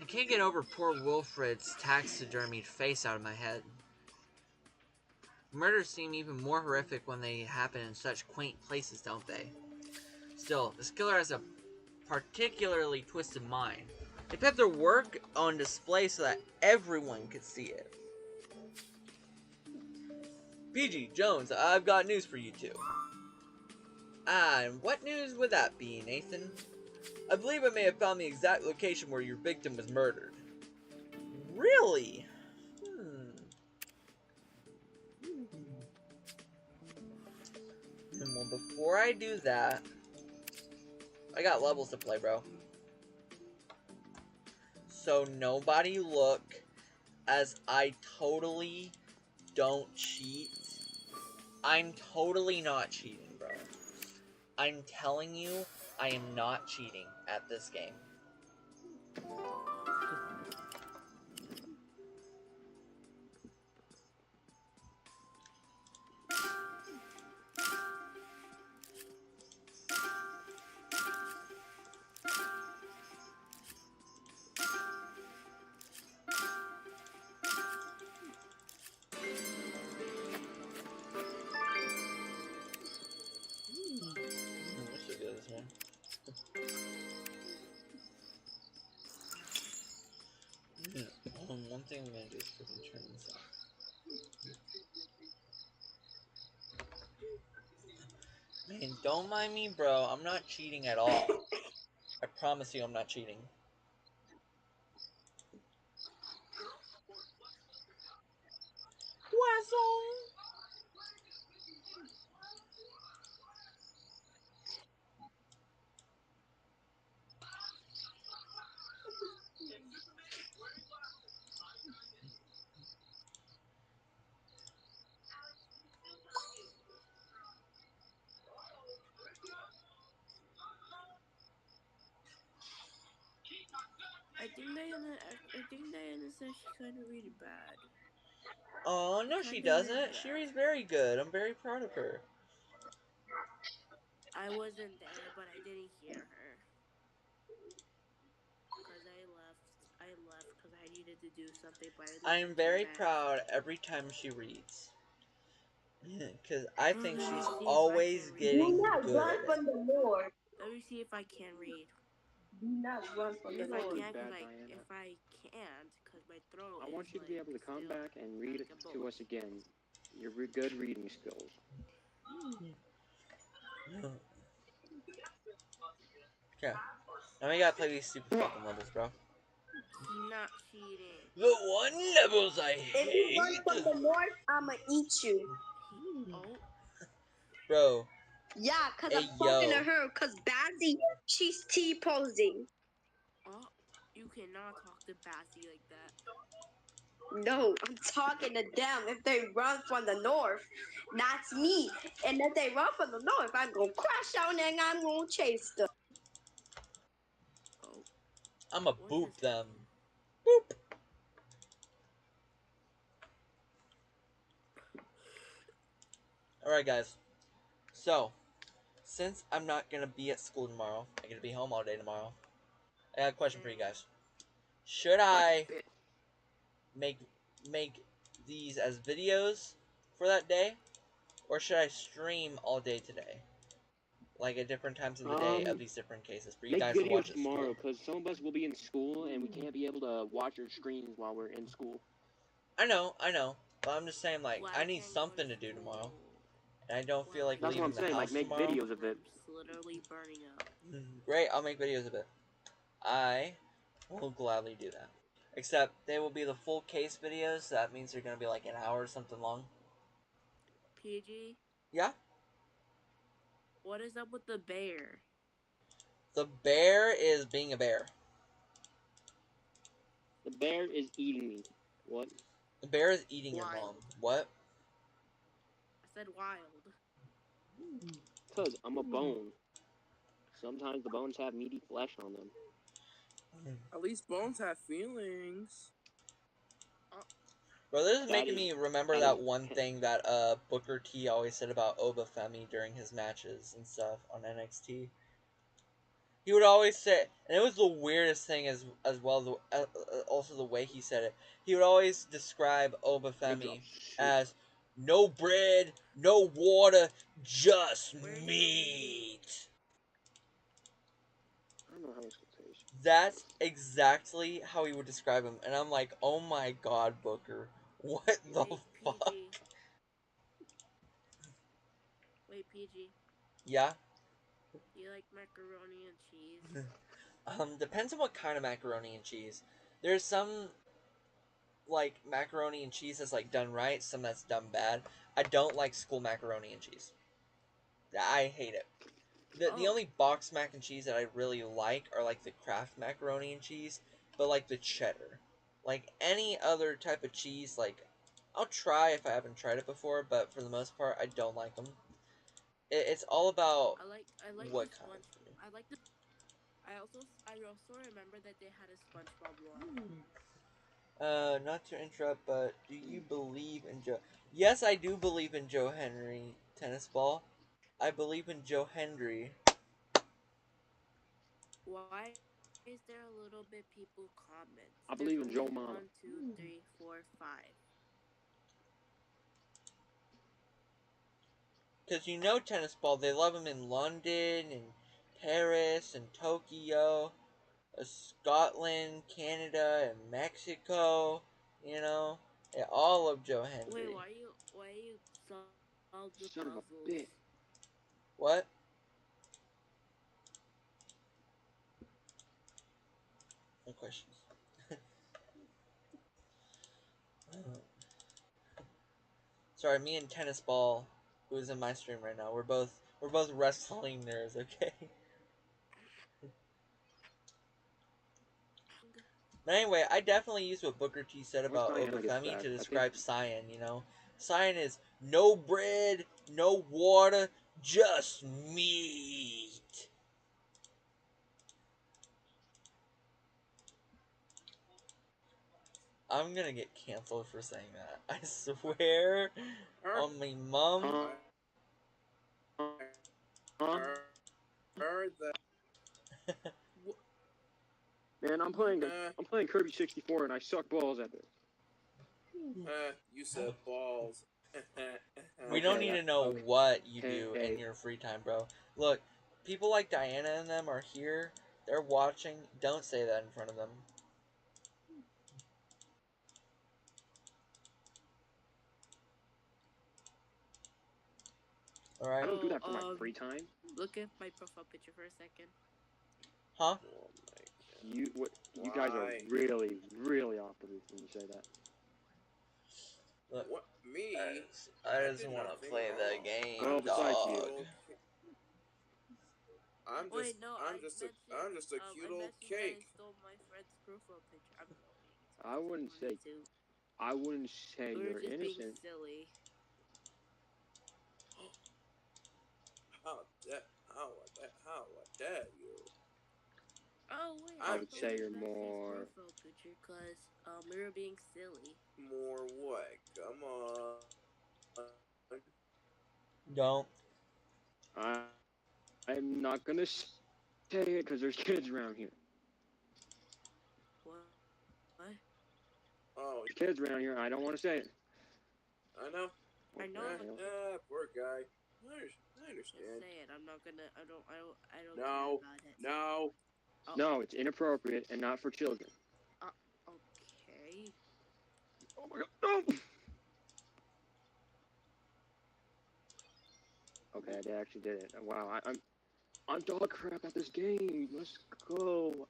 [SPEAKER 6] I can't get over poor Wilfred's taxidermied face out of my head. Murders seem even more horrific when they happen in such quaint places, don't they? Still, this killer has a particularly twisted mind. They put their work on display so that everyone could see it. PG, Jones, I've got news for you two. And what news would that be, Nathan? I believe I may have found the exact location where your victim was murdered. Really? Well, before I do that, I got levels to play, bro.
[SPEAKER 1] so nobody look, as I totally don't cheat. I'm totally not cheating, bro. I'm telling you, I am not cheating at this game. I should do this one. One thing I'm gonna do is freaking turn this off. Man, don't mind me, bro. I'm not cheating at all. I promise you I'm not cheating. Poisson!
[SPEAKER 7] I think Diana says she couldn't read it bad.
[SPEAKER 1] Oh, no, she doesn't. She reads very good. I'm very proud of her.
[SPEAKER 7] I wasn't there, but I didn't hear her. Because I left because I needed to do something, but
[SPEAKER 1] I am very proud every time she reads. Because I think she's always getting
[SPEAKER 5] Do not
[SPEAKER 1] good
[SPEAKER 5] run
[SPEAKER 1] at it.
[SPEAKER 5] from the Lord.
[SPEAKER 7] Let me see if I can read.
[SPEAKER 5] Do not run from the
[SPEAKER 7] If I
[SPEAKER 5] Lord.
[SPEAKER 7] can,
[SPEAKER 2] Bad,
[SPEAKER 7] because
[SPEAKER 2] Diana.
[SPEAKER 7] if I can't, because my throat
[SPEAKER 2] I want
[SPEAKER 7] is
[SPEAKER 2] you to be able to come
[SPEAKER 7] still
[SPEAKER 2] back and read it
[SPEAKER 7] like a
[SPEAKER 2] to us again. Your good reading skills.
[SPEAKER 1] Okay. Now we gotta play these stupid fucking levels, bro.
[SPEAKER 7] not cheating.
[SPEAKER 1] The one levels I
[SPEAKER 5] If you run
[SPEAKER 1] hate.
[SPEAKER 5] from the Lord, I'ma eat you.
[SPEAKER 7] Oh,
[SPEAKER 1] Bro.
[SPEAKER 5] Yeah, cause
[SPEAKER 1] Hey,
[SPEAKER 5] I'm talking
[SPEAKER 1] yo.
[SPEAKER 5] to her. Cause Bazzy, she's T-posing.
[SPEAKER 7] oh, you cannot talk to Bassy like that.
[SPEAKER 5] No, I'm talking to them. If they run from the north, that's me. And if they run from the north, I'm gonna crash out and I'm gonna chase them.
[SPEAKER 7] Oh,
[SPEAKER 1] I'ma
[SPEAKER 7] what
[SPEAKER 1] boop
[SPEAKER 7] just
[SPEAKER 1] them.
[SPEAKER 7] happened?
[SPEAKER 1] Boop. Alright, guys. So, since I'm not gonna be at school tomorrow, I'm gonna be home all day tomorrow. I got a question for you guys. Should I make these as videos for that day, or should I stream all day today, like at different times of the day of these different cases for you
[SPEAKER 2] Make
[SPEAKER 1] guys to
[SPEAKER 2] videos
[SPEAKER 1] watch at
[SPEAKER 2] tomorrow,
[SPEAKER 1] school?
[SPEAKER 2] because some of us will be in school and we can't be able to watch your screens while we're in school.
[SPEAKER 1] I know, but I'm just saying, like,
[SPEAKER 7] Well,
[SPEAKER 1] I
[SPEAKER 7] I
[SPEAKER 1] need
[SPEAKER 7] can't go
[SPEAKER 1] something to do
[SPEAKER 7] school.
[SPEAKER 1] tomorrow, and I don't feel
[SPEAKER 7] Well,
[SPEAKER 1] like
[SPEAKER 2] That's what
[SPEAKER 1] leaving
[SPEAKER 2] I'm
[SPEAKER 1] the
[SPEAKER 2] saying, like,
[SPEAKER 1] house
[SPEAKER 2] make
[SPEAKER 1] tomorrow.
[SPEAKER 2] videos of it.
[SPEAKER 7] I'm literally burning up.
[SPEAKER 1] Great, I'll make videos of it. I will gladly do that. Except they will be the full case videos, so that means they're gonna be like an hour or something long.
[SPEAKER 7] PG,
[SPEAKER 1] Yeah?
[SPEAKER 7] what is up with the bear?
[SPEAKER 1] The bear is being a bear.
[SPEAKER 2] The bear is eating me. What?
[SPEAKER 1] The bear is eating your
[SPEAKER 7] Wild.
[SPEAKER 1] mom. What?
[SPEAKER 7] I said wild.
[SPEAKER 2] Because I'm a bone. Sometimes the bones have meaty flesh on them.
[SPEAKER 4] At least bones have feelings.
[SPEAKER 1] Bro, this is
[SPEAKER 2] That
[SPEAKER 1] making
[SPEAKER 2] is-
[SPEAKER 1] me remember
[SPEAKER 2] that
[SPEAKER 1] that
[SPEAKER 2] is-
[SPEAKER 1] one thing that Booker T always said about Obafemi during his matches and stuff on NXT. He would always say, and it was the weirdest thing as well. Also the way he said it. He would always describe Obafemi as no bread, no water, just
[SPEAKER 7] Where are you
[SPEAKER 1] meat.
[SPEAKER 2] I don't know how this taste.
[SPEAKER 1] That's exactly how he would describe him, and I'm like, oh my god, Booker, what the
[SPEAKER 7] Wait,
[SPEAKER 1] fuck?
[SPEAKER 7] PG. Wait, PG.
[SPEAKER 1] Yeah.
[SPEAKER 7] Do you like macaroni and cheese?
[SPEAKER 1] Depends on what kind of macaroni and cheese. There's some like macaroni and cheese that's like done right, some that's done bad. I don't like school macaroni and cheese. I hate it. The only box mac and cheese that I really like are like the Kraft macaroni and cheese, but like the cheddar. Like any other type of cheese, like I'll try if I haven't tried it before, but for the most part, I don't like them. It's all about
[SPEAKER 7] I like
[SPEAKER 1] what
[SPEAKER 7] the
[SPEAKER 1] kind
[SPEAKER 7] sponge.
[SPEAKER 1] of food.
[SPEAKER 7] I also remember that they had a SpongeBob one.
[SPEAKER 1] Not to interrupt, but do you believe in Joe? Yes, I do believe in Joe Henry tennis ball. I believe in Joe Henry.
[SPEAKER 7] Why is there a little bit people comments?
[SPEAKER 2] I
[SPEAKER 7] There's
[SPEAKER 2] believe in
[SPEAKER 7] only
[SPEAKER 2] Joe Mama.
[SPEAKER 7] 1, 2, 3, 4, 5.
[SPEAKER 1] Because you know tennis ball, they love him in London and Paris and Tokyo, Scotland, Canada, and Mexico. You know, they all love Joe
[SPEAKER 7] Wait,
[SPEAKER 1] Henry.
[SPEAKER 7] why you solve the
[SPEAKER 2] Son of a
[SPEAKER 7] puzzles?
[SPEAKER 2] bitch.
[SPEAKER 1] What? No questions. Sorry, me and tennis ball, who's in my stream right now, we're both wrestling nerds. Okay. But anyway, I definitely use what Booker T said
[SPEAKER 2] Once
[SPEAKER 1] about
[SPEAKER 2] Diana gets
[SPEAKER 1] Obafemi
[SPEAKER 2] back,
[SPEAKER 1] to
[SPEAKER 2] I think
[SPEAKER 1] describe Cyan, you know? Cyan is no bread, no water, just meat. I'm gonna get canceled for saying that. I swear on my mom.
[SPEAKER 2] huh?
[SPEAKER 4] Heard that.
[SPEAKER 2] Man, I'm playing Kirby 64 and I suck balls at it.
[SPEAKER 4] You said balls.
[SPEAKER 1] We don't need to know
[SPEAKER 2] Okay.
[SPEAKER 1] what you do in
[SPEAKER 2] Hey.
[SPEAKER 1] your free time, bro. Look, people like Diana and them are here. They're watching. Don't say that in front of them. Alright?
[SPEAKER 2] I don't do that for my free time.
[SPEAKER 7] Look at my profile picture for a second.
[SPEAKER 1] Huh?
[SPEAKER 2] You guys are really, really off the roof when you say that.
[SPEAKER 1] Look,
[SPEAKER 4] What? Me?
[SPEAKER 1] I just
[SPEAKER 4] did
[SPEAKER 1] want to
[SPEAKER 4] nothing
[SPEAKER 1] play the
[SPEAKER 4] wrong.
[SPEAKER 1] game,
[SPEAKER 2] Well, besides you.
[SPEAKER 1] dog.
[SPEAKER 4] I'm just a cute old
[SPEAKER 7] I
[SPEAKER 4] cake.
[SPEAKER 7] stole my friend's profile picture. I'm joking.
[SPEAKER 2] I wouldn't say
[SPEAKER 7] We were
[SPEAKER 2] you're
[SPEAKER 7] just being
[SPEAKER 2] innocent.
[SPEAKER 7] silly.
[SPEAKER 4] How dare you?
[SPEAKER 7] Oh wait,
[SPEAKER 2] I
[SPEAKER 4] I'm
[SPEAKER 2] would say you're
[SPEAKER 7] Bessie's
[SPEAKER 2] more.
[SPEAKER 7] profile picture because we were being silly.
[SPEAKER 4] more what? Come on.
[SPEAKER 1] Don't.
[SPEAKER 2] I'm not gonna say it because there's kids around here.
[SPEAKER 7] What?
[SPEAKER 4] Oh,
[SPEAKER 2] There's kids around here. I don't want to say it.
[SPEAKER 4] I know.
[SPEAKER 7] I know.
[SPEAKER 4] Poor guy. I
[SPEAKER 7] Just
[SPEAKER 4] understand.
[SPEAKER 7] say it. I'm not gonna. I don't
[SPEAKER 4] No.
[SPEAKER 7] care about it.
[SPEAKER 4] No.
[SPEAKER 7] Oh.
[SPEAKER 2] No, it's inappropriate and not for children.
[SPEAKER 7] Okay.
[SPEAKER 2] Oh my god, no! Okay, they actually did it. Wow, I'm dog crap at this game. Let's go.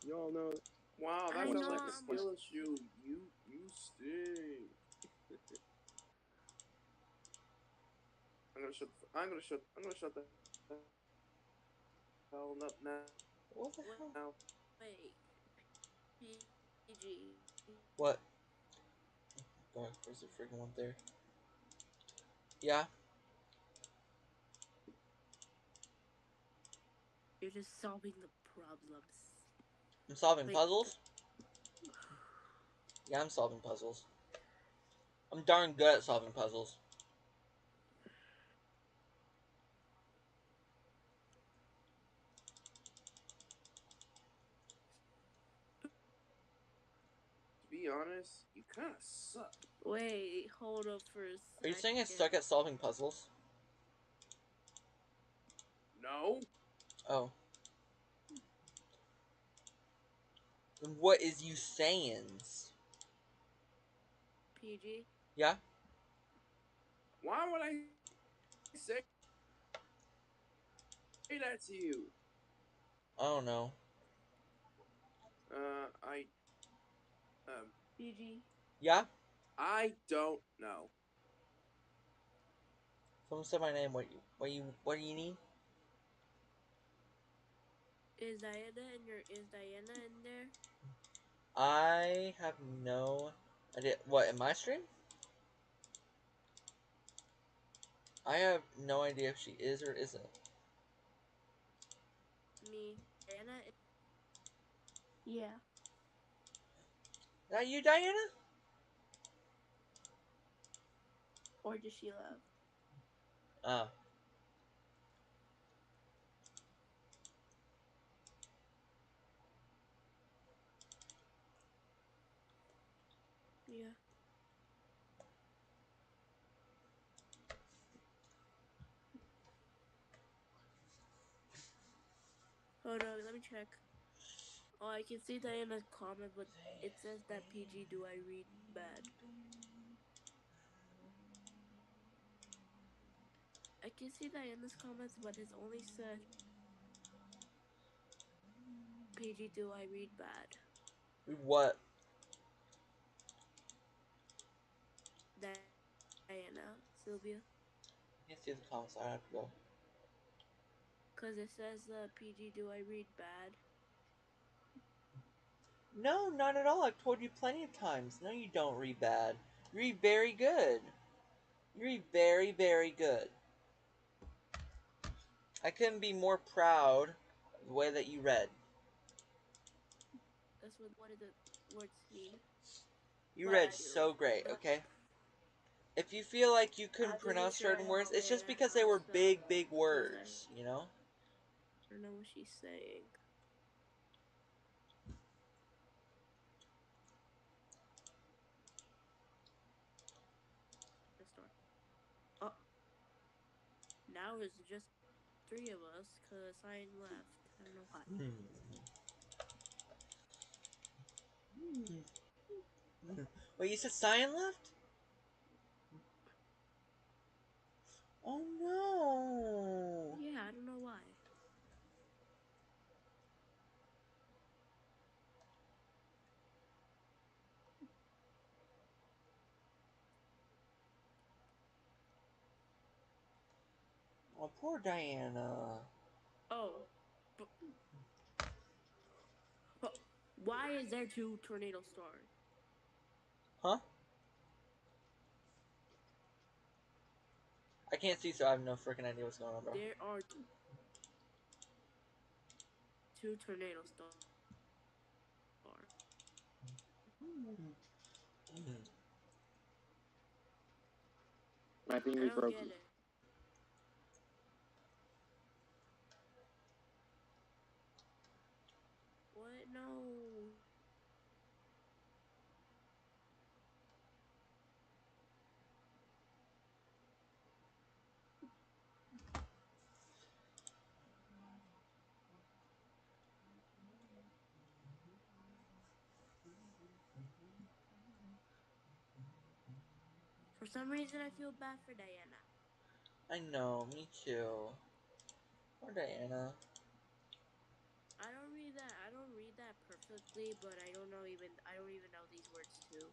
[SPEAKER 2] Y'all know.
[SPEAKER 4] Wow,
[SPEAKER 7] I
[SPEAKER 4] that sounds
[SPEAKER 7] know,
[SPEAKER 4] like a
[SPEAKER 7] I'm
[SPEAKER 4] skill issue. You stink. I'm gonna shut the hell up now.
[SPEAKER 1] What the hell?
[SPEAKER 4] Now.
[SPEAKER 7] Wait. PG.
[SPEAKER 1] What? God, where's the freaking one there? Yeah?
[SPEAKER 7] You're just solving the problems.
[SPEAKER 1] I'm solving
[SPEAKER 7] Wait.
[SPEAKER 1] puzzles? Yeah, I'm solving puzzles. I'm darn good at solving puzzles.
[SPEAKER 4] To be honest, you kind of suck.
[SPEAKER 7] Wait, hold up for a second.
[SPEAKER 1] Are you saying I suck at solving puzzles?
[SPEAKER 4] No.
[SPEAKER 1] Oh. Then what is you sayings?
[SPEAKER 7] PG?
[SPEAKER 1] Yeah?
[SPEAKER 4] Why would I say that to you?
[SPEAKER 1] I don't know.
[SPEAKER 4] I
[SPEAKER 7] PG?
[SPEAKER 1] Yeah?
[SPEAKER 4] I don't know.
[SPEAKER 1] Someone said my name. What do you need?
[SPEAKER 7] Is Diana in there?
[SPEAKER 1] I have no idea. What, in my stream? I have no idea if she is or isn't.
[SPEAKER 7] Me. Diana.
[SPEAKER 3] Yeah.
[SPEAKER 1] Is that you, Diana?
[SPEAKER 3] Or does she love?
[SPEAKER 1] Oh.
[SPEAKER 7] Yeah. Hold on, let me check. Oh, I can see Diana's comment, but it says that PG do I read bad. I can see Diana's comments, but it's only said PG do I read bad.
[SPEAKER 1] What?
[SPEAKER 7] Diana, Sylvia.
[SPEAKER 1] I can't see the comments. I have to go.
[SPEAKER 7] Cause it says PG do I read bad.
[SPEAKER 1] No, not at all. I've told you plenty of times. No, you don't read bad. You read very good. You read very, very good. I couldn't be more proud of the way that you read.
[SPEAKER 7] That's what do the words mean.
[SPEAKER 1] You
[SPEAKER 7] But
[SPEAKER 1] read
[SPEAKER 7] I do.
[SPEAKER 1] so great, okay? If you feel like you couldn't
[SPEAKER 7] After
[SPEAKER 1] pronounce
[SPEAKER 7] this year,
[SPEAKER 1] certain
[SPEAKER 7] I
[SPEAKER 1] words,
[SPEAKER 7] have
[SPEAKER 1] it's
[SPEAKER 7] to
[SPEAKER 1] just because they were big, big
[SPEAKER 7] because
[SPEAKER 1] words, you know?
[SPEAKER 7] I don't know what she's saying. The store. Oh, now it's just 3 of us, cause Cyan left. I don't know why.
[SPEAKER 1] Wait, you said Cyan left? Oh no!
[SPEAKER 7] Yeah, I don't know why.
[SPEAKER 1] Oh, poor Diana.
[SPEAKER 7] Oh, but, why is there 2 tornado stars?
[SPEAKER 1] Huh? I can't see, so I have no freaking idea what's going on, bro.
[SPEAKER 7] There are 2 tornado stars.
[SPEAKER 2] My thing
[SPEAKER 7] I
[SPEAKER 2] is
[SPEAKER 7] don't get
[SPEAKER 2] broken.
[SPEAKER 7] it. What? No. For some reason, I feel bad for Diana.
[SPEAKER 1] I know, me too. Poor Diana.
[SPEAKER 7] I don't read that. I don't read that perfectly, but I don't even know these words too.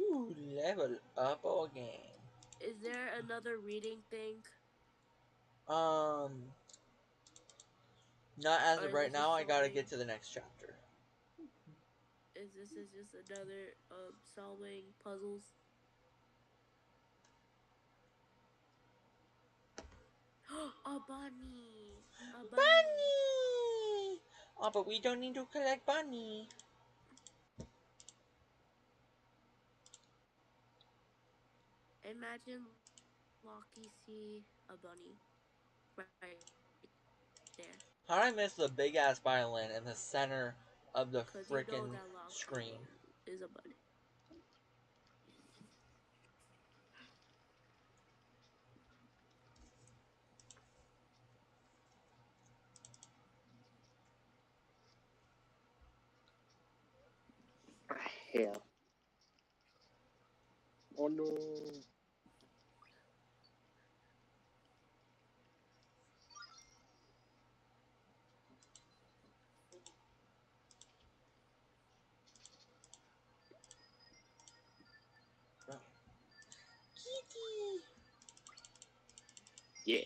[SPEAKER 1] Ooh, level up again.
[SPEAKER 7] Is there another reading thing,
[SPEAKER 1] Um, not as
[SPEAKER 7] or
[SPEAKER 1] of
[SPEAKER 7] is
[SPEAKER 1] right
[SPEAKER 7] this
[SPEAKER 1] now.
[SPEAKER 7] just
[SPEAKER 1] I gotta
[SPEAKER 7] solving?
[SPEAKER 1] get to the next chapter.
[SPEAKER 7] Is this just another solving puzzles? A bunny, a bunny.
[SPEAKER 1] Bunny! Oh, but we don't need to collect bunny.
[SPEAKER 7] Imagine Loki see a bunny right there,
[SPEAKER 1] How'd I miss the big ass violin in the center of the
[SPEAKER 7] cause you know
[SPEAKER 1] freaking
[SPEAKER 7] that
[SPEAKER 1] screen?
[SPEAKER 7] Loki is a bunny.
[SPEAKER 2] Ah, hell. Oh no.
[SPEAKER 1] Kitty!
[SPEAKER 2] Yeah.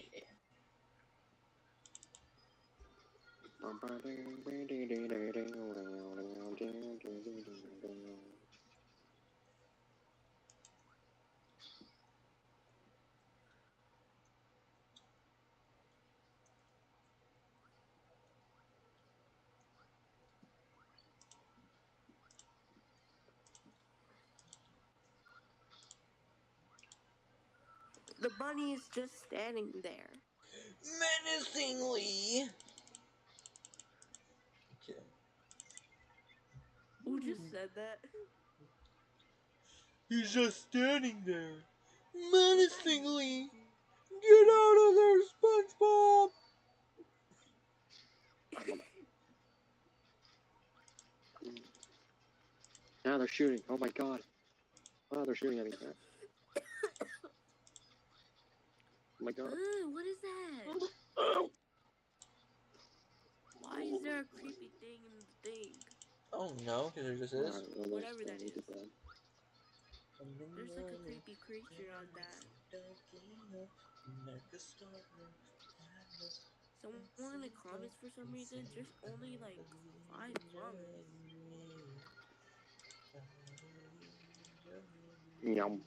[SPEAKER 7] The bunny is just standing there.
[SPEAKER 1] Menacingly. Okay.
[SPEAKER 7] Who just said that?
[SPEAKER 1] He's just standing there. Menacingly. Get out of there, SpongeBob.
[SPEAKER 2] Now they're shooting. Oh my god. Oh, they're shooting at me. Oh my god.
[SPEAKER 7] What is that?
[SPEAKER 2] Oh.
[SPEAKER 7] Why is there a creepy thing in the thing?
[SPEAKER 1] Oh no, because there just is.
[SPEAKER 2] Alright, well,
[SPEAKER 7] Whatever
[SPEAKER 2] let's
[SPEAKER 7] that
[SPEAKER 2] look
[SPEAKER 7] is.
[SPEAKER 2] at that.
[SPEAKER 7] There's like a creepy creature on that. Someone in the comments for some reason, there's only like 5 comments.
[SPEAKER 2] Yum.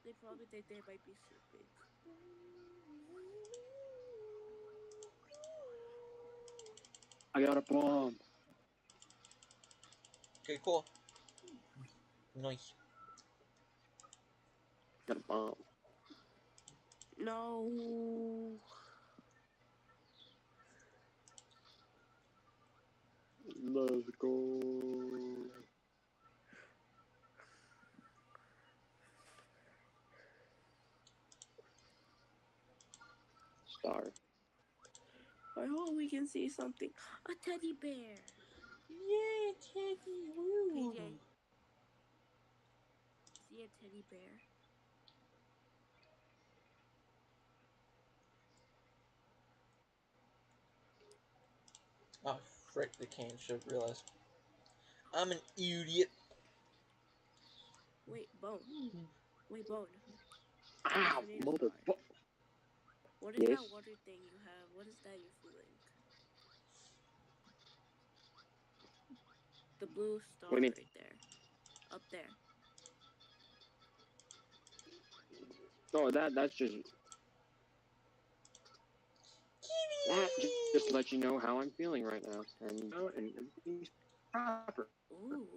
[SPEAKER 7] They probably think they might be sleeping.
[SPEAKER 2] I got a bomb.
[SPEAKER 1] Okay, cool. Nice.
[SPEAKER 2] Got a bomb.
[SPEAKER 7] No.
[SPEAKER 2] Let's go. Star.
[SPEAKER 7] I hope we can see something. A teddy bear.
[SPEAKER 1] Yay, Teddy! Woo!
[SPEAKER 7] PJ. See a teddy bear.
[SPEAKER 1] Oh, frick, the cane should have realized. I'm an idiot.
[SPEAKER 7] Wait, Bone. Wait, Bone.
[SPEAKER 2] Ow, motherfucker.
[SPEAKER 7] What is
[SPEAKER 2] Yes?
[SPEAKER 7] that water thing you have? What is that you're feeling? The blue star
[SPEAKER 2] What do you mean?
[SPEAKER 7] right there. Up there.
[SPEAKER 2] No, that's just... That just lets you know how I'm feeling right now. And, you know, and everything's proper.
[SPEAKER 7] Ooh.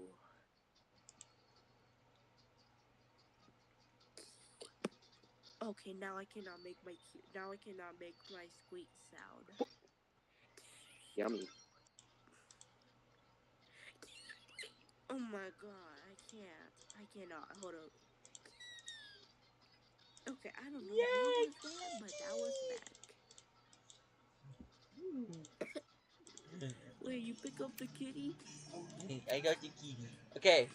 [SPEAKER 7] Okay, now I cannot make my squeak sound.
[SPEAKER 2] Yummy.
[SPEAKER 7] Oh my god, I can't. I cannot. Hold up. Okay, I don't know what was that, but that was back. Wait, you pick up the kitty?
[SPEAKER 1] I got the kitty. Okay,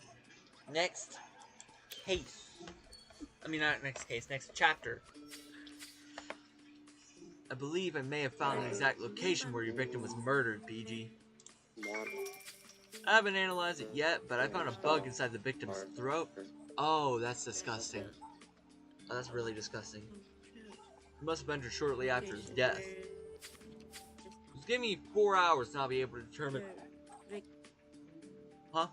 [SPEAKER 1] next case. I mean, not next case, next chapter. I believe I may have found the exact location where your victim was murdered, BG. I haven't analyzed it yet, but I found a bug inside the victim's throat. Oh, that's disgusting. Oh, that's really disgusting. He must have entered shortly after his death. Just give me 4 hours and I'll be able to determine... Huh?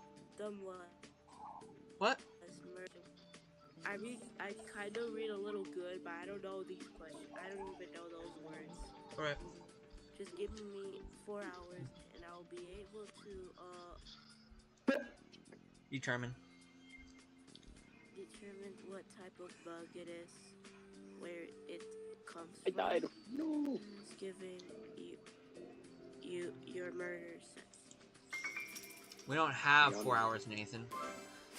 [SPEAKER 1] What?
[SPEAKER 7] I kind of read a little good, but I don't know these questions. I don't even know those words.
[SPEAKER 1] Alright.
[SPEAKER 7] Just give me 4 hours and I'll be able to,
[SPEAKER 1] Determine
[SPEAKER 7] what type of bug it is, where it comes
[SPEAKER 2] I
[SPEAKER 7] from.
[SPEAKER 2] died. No.
[SPEAKER 7] It's giving you your murder sense.
[SPEAKER 1] we don't have 4 hours, Nathan.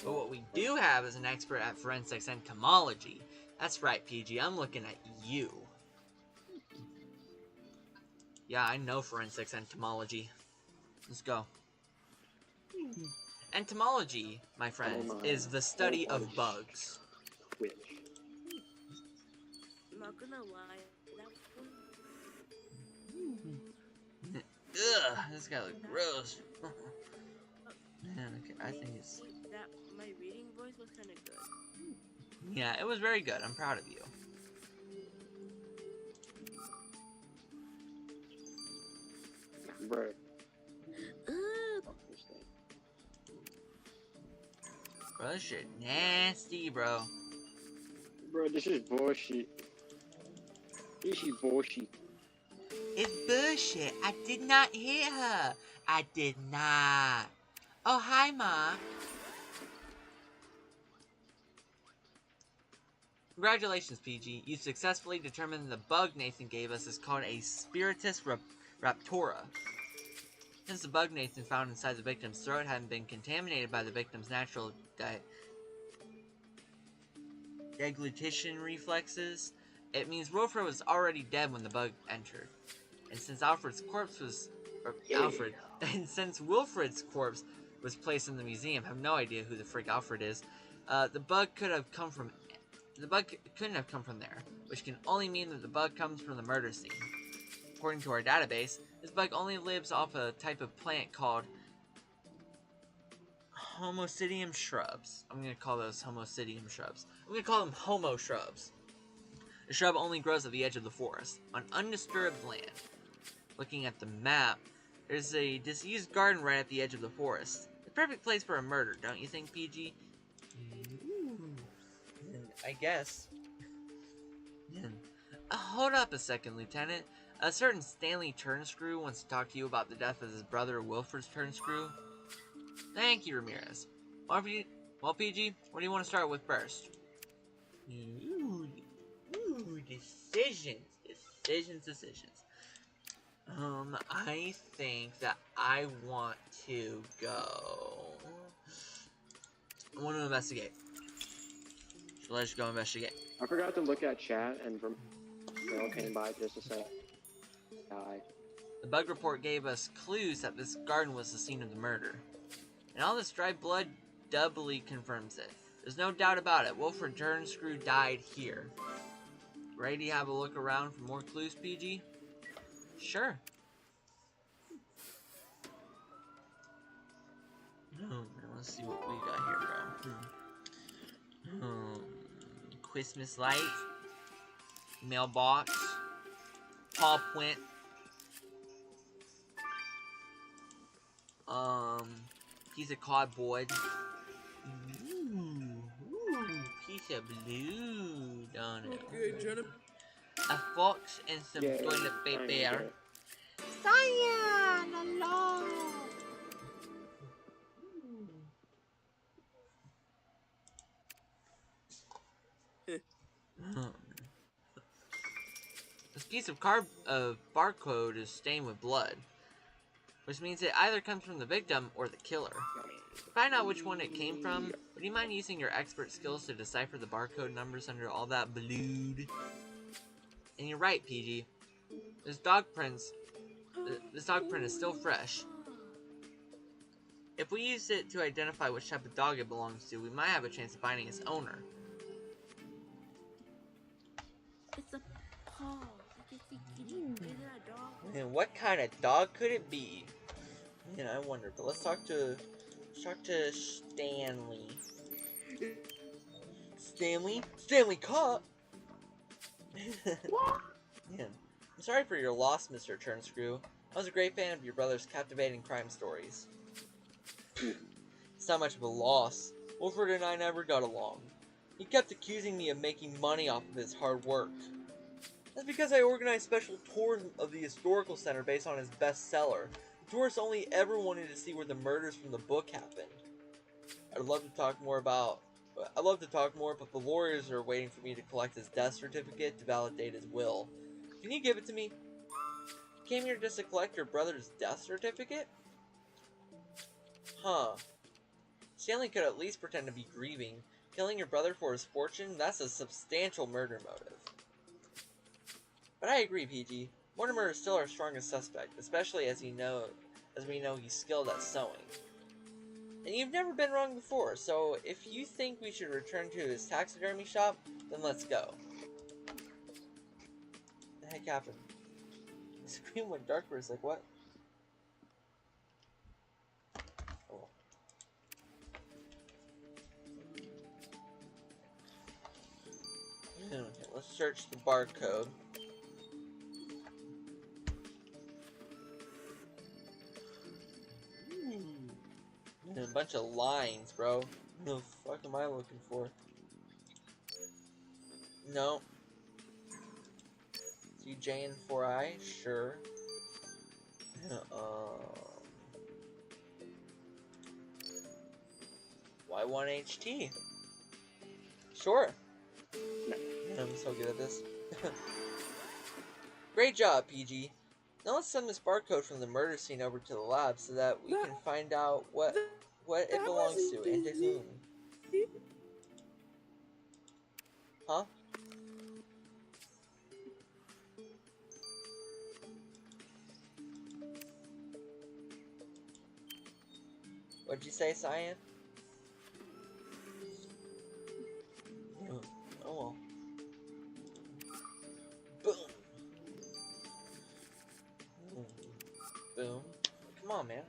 [SPEAKER 1] But what we do have is an expert at forensics entomology. That's right, PG, I'm looking at you. Yeah, I know forensics entomology. Let's go. Entomology, my friends, is the study of bugs.
[SPEAKER 2] Twitch.
[SPEAKER 7] I'm not gonna lie, that
[SPEAKER 1] Ugh, this guy looks gross. Man, okay, I think it's...
[SPEAKER 7] that my reading voice was kind of good.
[SPEAKER 1] Yeah, it was very good. I'm proud of you.
[SPEAKER 2] Bro.
[SPEAKER 7] Ugh.
[SPEAKER 6] Bro, this shit nasty, bro.
[SPEAKER 2] Bro, this is bullshit. This is bullshit.
[SPEAKER 6] It's bullshit. I did not hit her. I did not. Oh, hi, Ma. Congratulations, PG. You successfully determined the bug Nathan gave us is called a Spiritus Raptora. Since the bug Nathan found inside the victim's throat hadn't been contaminated by the victim's natural deglutition reflexes, it means Wilfred was already dead when the bug entered. And since Wilfred's corpse was placed in the museum, I have no idea who the frick Alfred is. The bug couldn't have come from there, which can only mean that the bug comes from the murder scene. According to our database, this bug only lives off a type of plant called Homocidium shrubs. I'm gonna call those Homocidium shrubs. I'm gonna call them Homo shrubs. The shrub only grows at the edge of the forest, on undisturbed land. Looking at the map, there's a disused garden right at the edge of the forest. The perfect place for a murder, don't you think, PG?
[SPEAKER 1] I guess.
[SPEAKER 6] Hold up a second, Lieutenant. A certain Stanley Turnscrew wants to talk to you about the death of his brother, Wilfred's Turnscrew. Thank you, Ramirez. Well, PG, what do you want to start with first? Decisions. I think that I want to go... I want to investigate. So let's go investigate.
[SPEAKER 2] I forgot to look at chat, and from girl came by just to say hi.
[SPEAKER 6] The bug report gave us clues that this garden was the scene of the murder. And all this dry blood doubly confirms it. There's no doubt about it. Wilfred Turnscrew died here. Ready to have a look around for more clues, PG? Sure. Oh, man, let's see what we got here, bro. Christmas light. Mailbox. Paw print. Piece of cardboard. Ooh, piece of blue, don't it?
[SPEAKER 4] Okay, gentlemen.
[SPEAKER 6] A fox and some toilet paper.
[SPEAKER 3] Cyan, hello.
[SPEAKER 6] This piece of barcode is stained with blood, which means it either comes from the victim or the killer. To find out which one it came from, would you mind using your expert skills to decipher the barcode numbers under all that blood? And you're right, PG. This dog print is still fresh. If we use it to identify which type of dog it belongs to, we might have a chance of finding its owner.
[SPEAKER 7] It's a paw. Is it a dog?
[SPEAKER 1] And what kind of dog could it be? Man, I wonder. But let's talk to Stanley. Stanley caught. Man, I'm sorry for your loss, Mr. Turnscrew. I was a great fan of your brother's captivating crime stories. It's not much of a loss. Wilfred and I never got along. He kept accusing me of making money off of his hard work. That's because I organized special tours of the historical center based on his bestseller. The tourists only ever wanted to see where the murders from the book happened. I'd love to talk more, but the lawyers are waiting for me to collect his death certificate to validate his will. Can you give it to me? You came here just to collect your brother's death certificate? Huh. Stanley could at least pretend to be grieving. Killing your brother for his fortune, that's a substantial murder motive. But I agree, PG. Mortimer is still our strongest suspect, especially as we know he's skilled at sewing. And you've never been wrong before, so if you think we should return to his taxidermy shop, then let's go. What the heck happened? The screen went dark for a sec, what? Oh. Okay, let's search the barcode. a bunch of lines, bro. What the fuck am I looking for? No. CJ and 4I? Sure. Y1HT? Sure. I'm so good at this. Great job, PG. Now let's send this barcode from the murder scene over to the lab so that we can find out what it belongs to and to whom. Huh? What'd you say, Cyan? Oh well. Boom. Boom. Come on, man.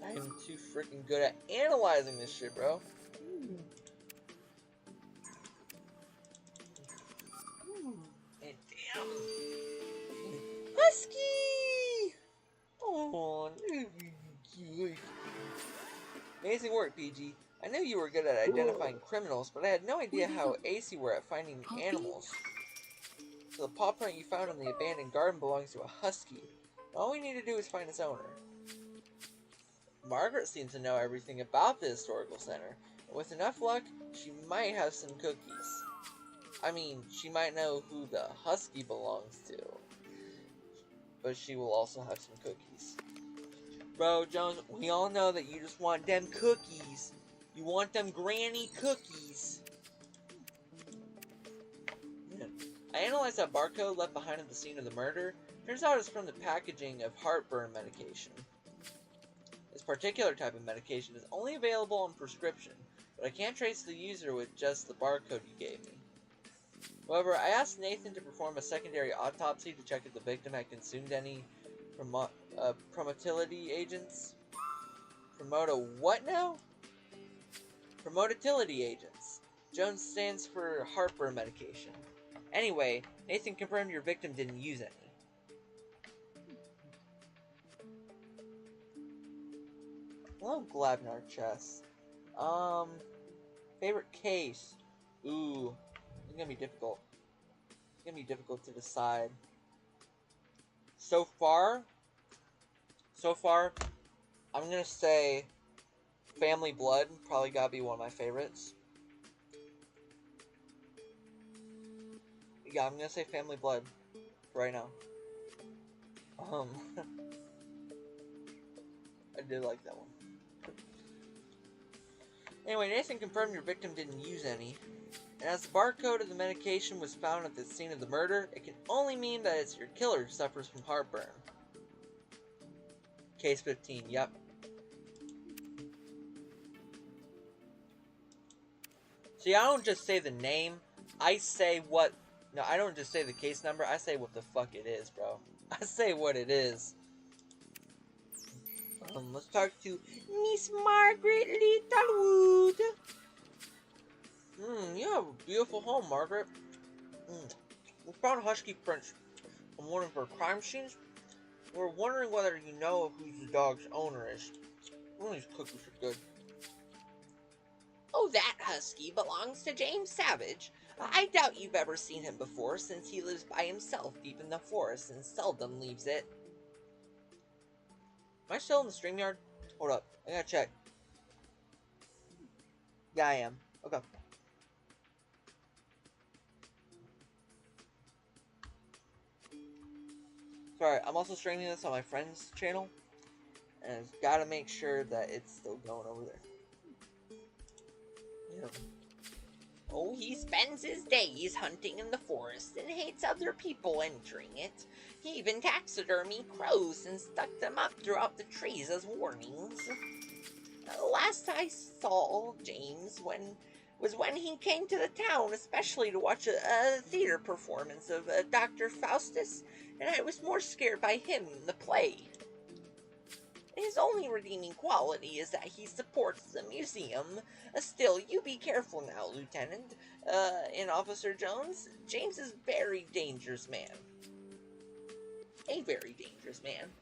[SPEAKER 1] I am too freaking good at analyzing this shit, bro. And damn. Husky! Oh, amazing work, PG. I knew you were good at identifying criminals, but I had no idea how ace you were at finding animals. So the paw print you found in the abandoned garden belongs to a husky. All we need to do is find its owner. Margaret seems to know everything about the historical center, and with enough luck, she might have some cookies. I mean, she might know who the husky belongs to, but she will also have some cookies. Bro, Jones, we all know that you just want them cookies. You want them granny cookies. Yeah. I analyzed that barcode left behind at the scene of the murder. Turns out it's from the packaging of heartburn medication. This particular type of medication is only available on prescription, but I can't trace the user with just the barcode you gave me. However, I asked Nathan to perform a secondary autopsy to check if the victim had consumed any promotility agents. What now? Promotility agents. Jones stands for heartburn medication. Anyway, Nathan confirmed your victim didn't use any. Hello, Glabnar chess. Favorite case. Ooh. It's gonna be difficult. It's gonna be difficult to decide. So far, I'm gonna say Family Blood. Probably gotta be one of my favorites. Yeah, I'm gonna say Family Blood right now. I did like that one. Anyway, Nathan confirmed your victim didn't use any. And as the barcode of the medication was found at the scene of the murder, it can only mean that it's your killer who suffers from heartburn. Case 15, yep. See, I don't just say the name, I say what... No, I don't just say the case number, I say what the fuck it is, bro. I say what it is. Let's talk to Miss Margaret Littlewood. You have a beautiful home, Margaret. We found husky prints on one of our crime scenes. We're wondering whether you know who the dog's owner is. One of these cookies are good.
[SPEAKER 6] Oh, that husky belongs to James Savage. I doubt you've ever seen him before, since he lives by himself deep in the forest and seldom leaves it. Am I still in the stream yard? Hold up, I gotta check. Yeah, I am. Okay. Sorry, I'm also streaming this on my friend's channel, and I've gotta make sure that it's still going over there. Yeah. Oh, he spends his days hunting in the forest and hates other people entering it. He even taxidermied crows and stuck them up throughout the trees as warnings. Last I saw James was when he came to the town, especially to watch a theater performance of Dr. Faustus, and I was more scared by him than the play. His only redeeming quality is that he supports the museum. Still, you be careful now, Lieutenant. And Officer Jones, James is a very dangerous man. A very dangerous man.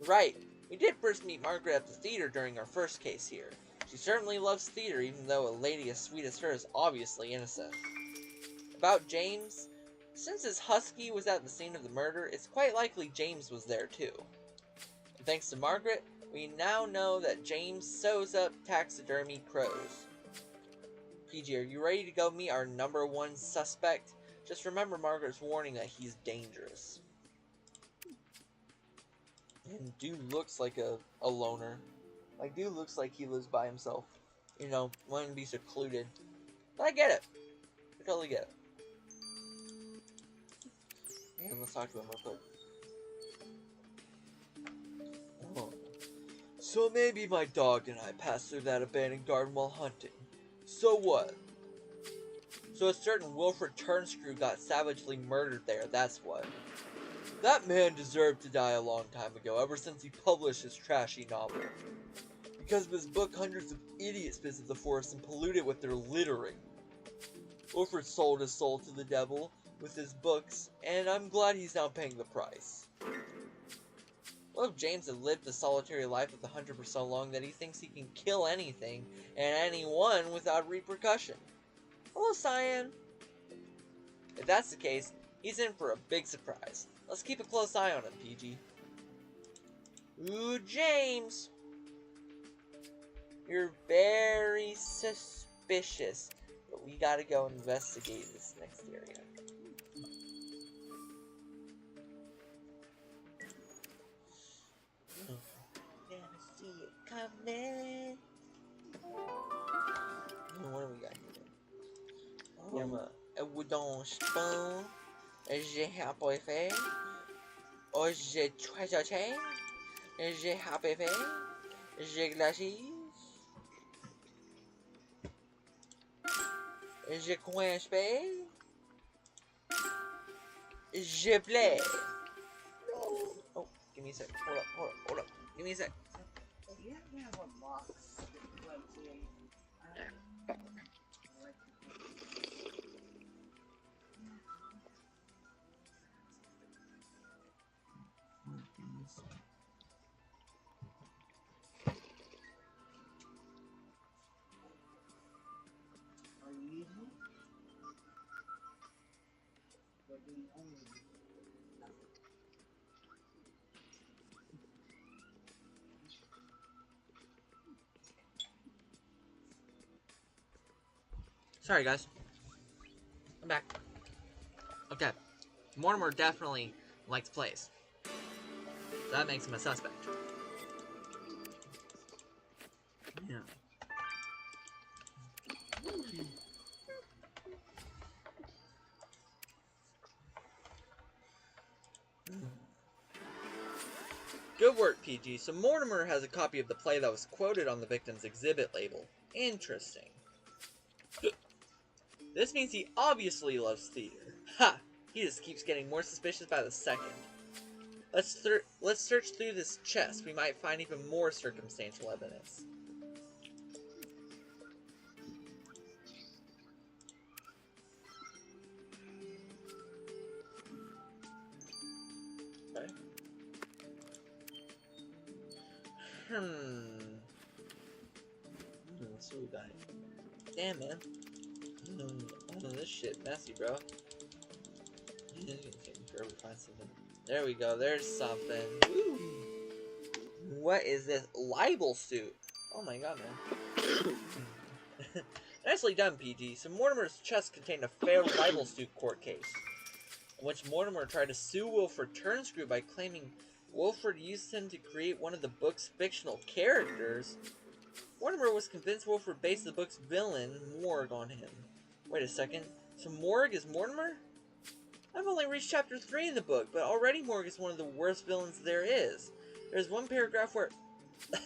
[SPEAKER 6] Right. We did first meet Margaret at the theater during our first case here. She certainly loves theater, even though a lady as sweet as her is obviously innocent. About James, since his husky was at the scene of the murder, it's quite likely James was there too. And thanks to Margaret, we now know that James sews up taxidermy crows. PG, are you ready to go meet our #1 suspect? Just remember Margaret's warning that he's dangerous. And dude looks like a loner. Like, dude looks like he lives by himself. You know, wanting to be secluded. But I get it. I totally get it. And let's talk to him real quick. Oh. So maybe my dog and I passed through that abandoned garden while hunting. So what? So a certain Wilfred Turnscrew got savagely murdered there, that's what. That man deserved to die a long time ago, ever since he published his trashy novel. Because of his book, hundreds of idiots visit the forest and pollute it with their littering. Wilfred sold his soul to the devil with his books, and I'm glad he's now paying the price. What if James had lived a solitary life with the hunter for so long that he thinks he can kill anything and anyone without repercussion? Hello, Cyan. If that's the case, he's in for a big surprise. Let's keep a close eye on him, PG. Ooh, James! You're very suspicious, but we gotta go investigate this next area. Never see it coming. What do we got here? A wooden spoon. J'ai happy face. Oh, j'ai treasure chain. J'ai happy face. J'ai glasses. J'ai coin spade. Je play. Oh, give me a sec. Hold up. Give me a sec. Sorry, guys. I'm back. Okay. Mortimer definitely likes plays. So that makes him a suspect. Yeah. Good work, PG. So Mortimer has a copy of the play that was quoted on the victim's exhibit label. Interesting. This means he obviously loves theater. Ha! He just keeps getting more suspicious by the second. Let's search through this chest. We might find even more circumstantial evidence. Okay. Let's see what we got. Damn, man. Oh, this shit messy, bro. It's gonna take me forever to find something. There we go. There's something. Woo. What is this? Libel suit. Oh my god, man. Nicely done, PG. So Mortimer's chest contained a failed libel suit court case, in which Mortimer tried to sue Wilfred Turnscrew by claiming Wilfred used him to create one of the book's fictional characters. Mortimer was convinced Wilfred based the book's villain, Morg, on him. Wait a second. So Morg is Mortimer? I've only reached chapter 3 in the book, but already Morg is one of the worst villains there is. There's one paragraph where...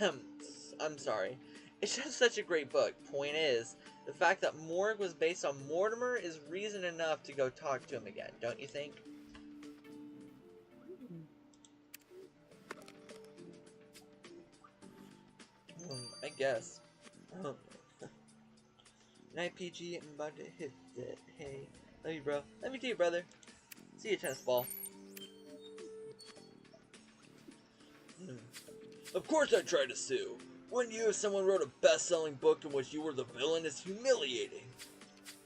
[SPEAKER 6] I'm sorry. It's just such a great book. Point is, the fact that Morg was based on Mortimer is reason enough to go talk to him again, don't you think? I guess. Night, PG. I'm about to hit it. Hey. Love you, bro. Love you too, brother. See you, tennis ball.
[SPEAKER 1] Of course I tried to sue. Wouldn't you if someone wrote a best-selling book in which you were the villain? It's humiliating.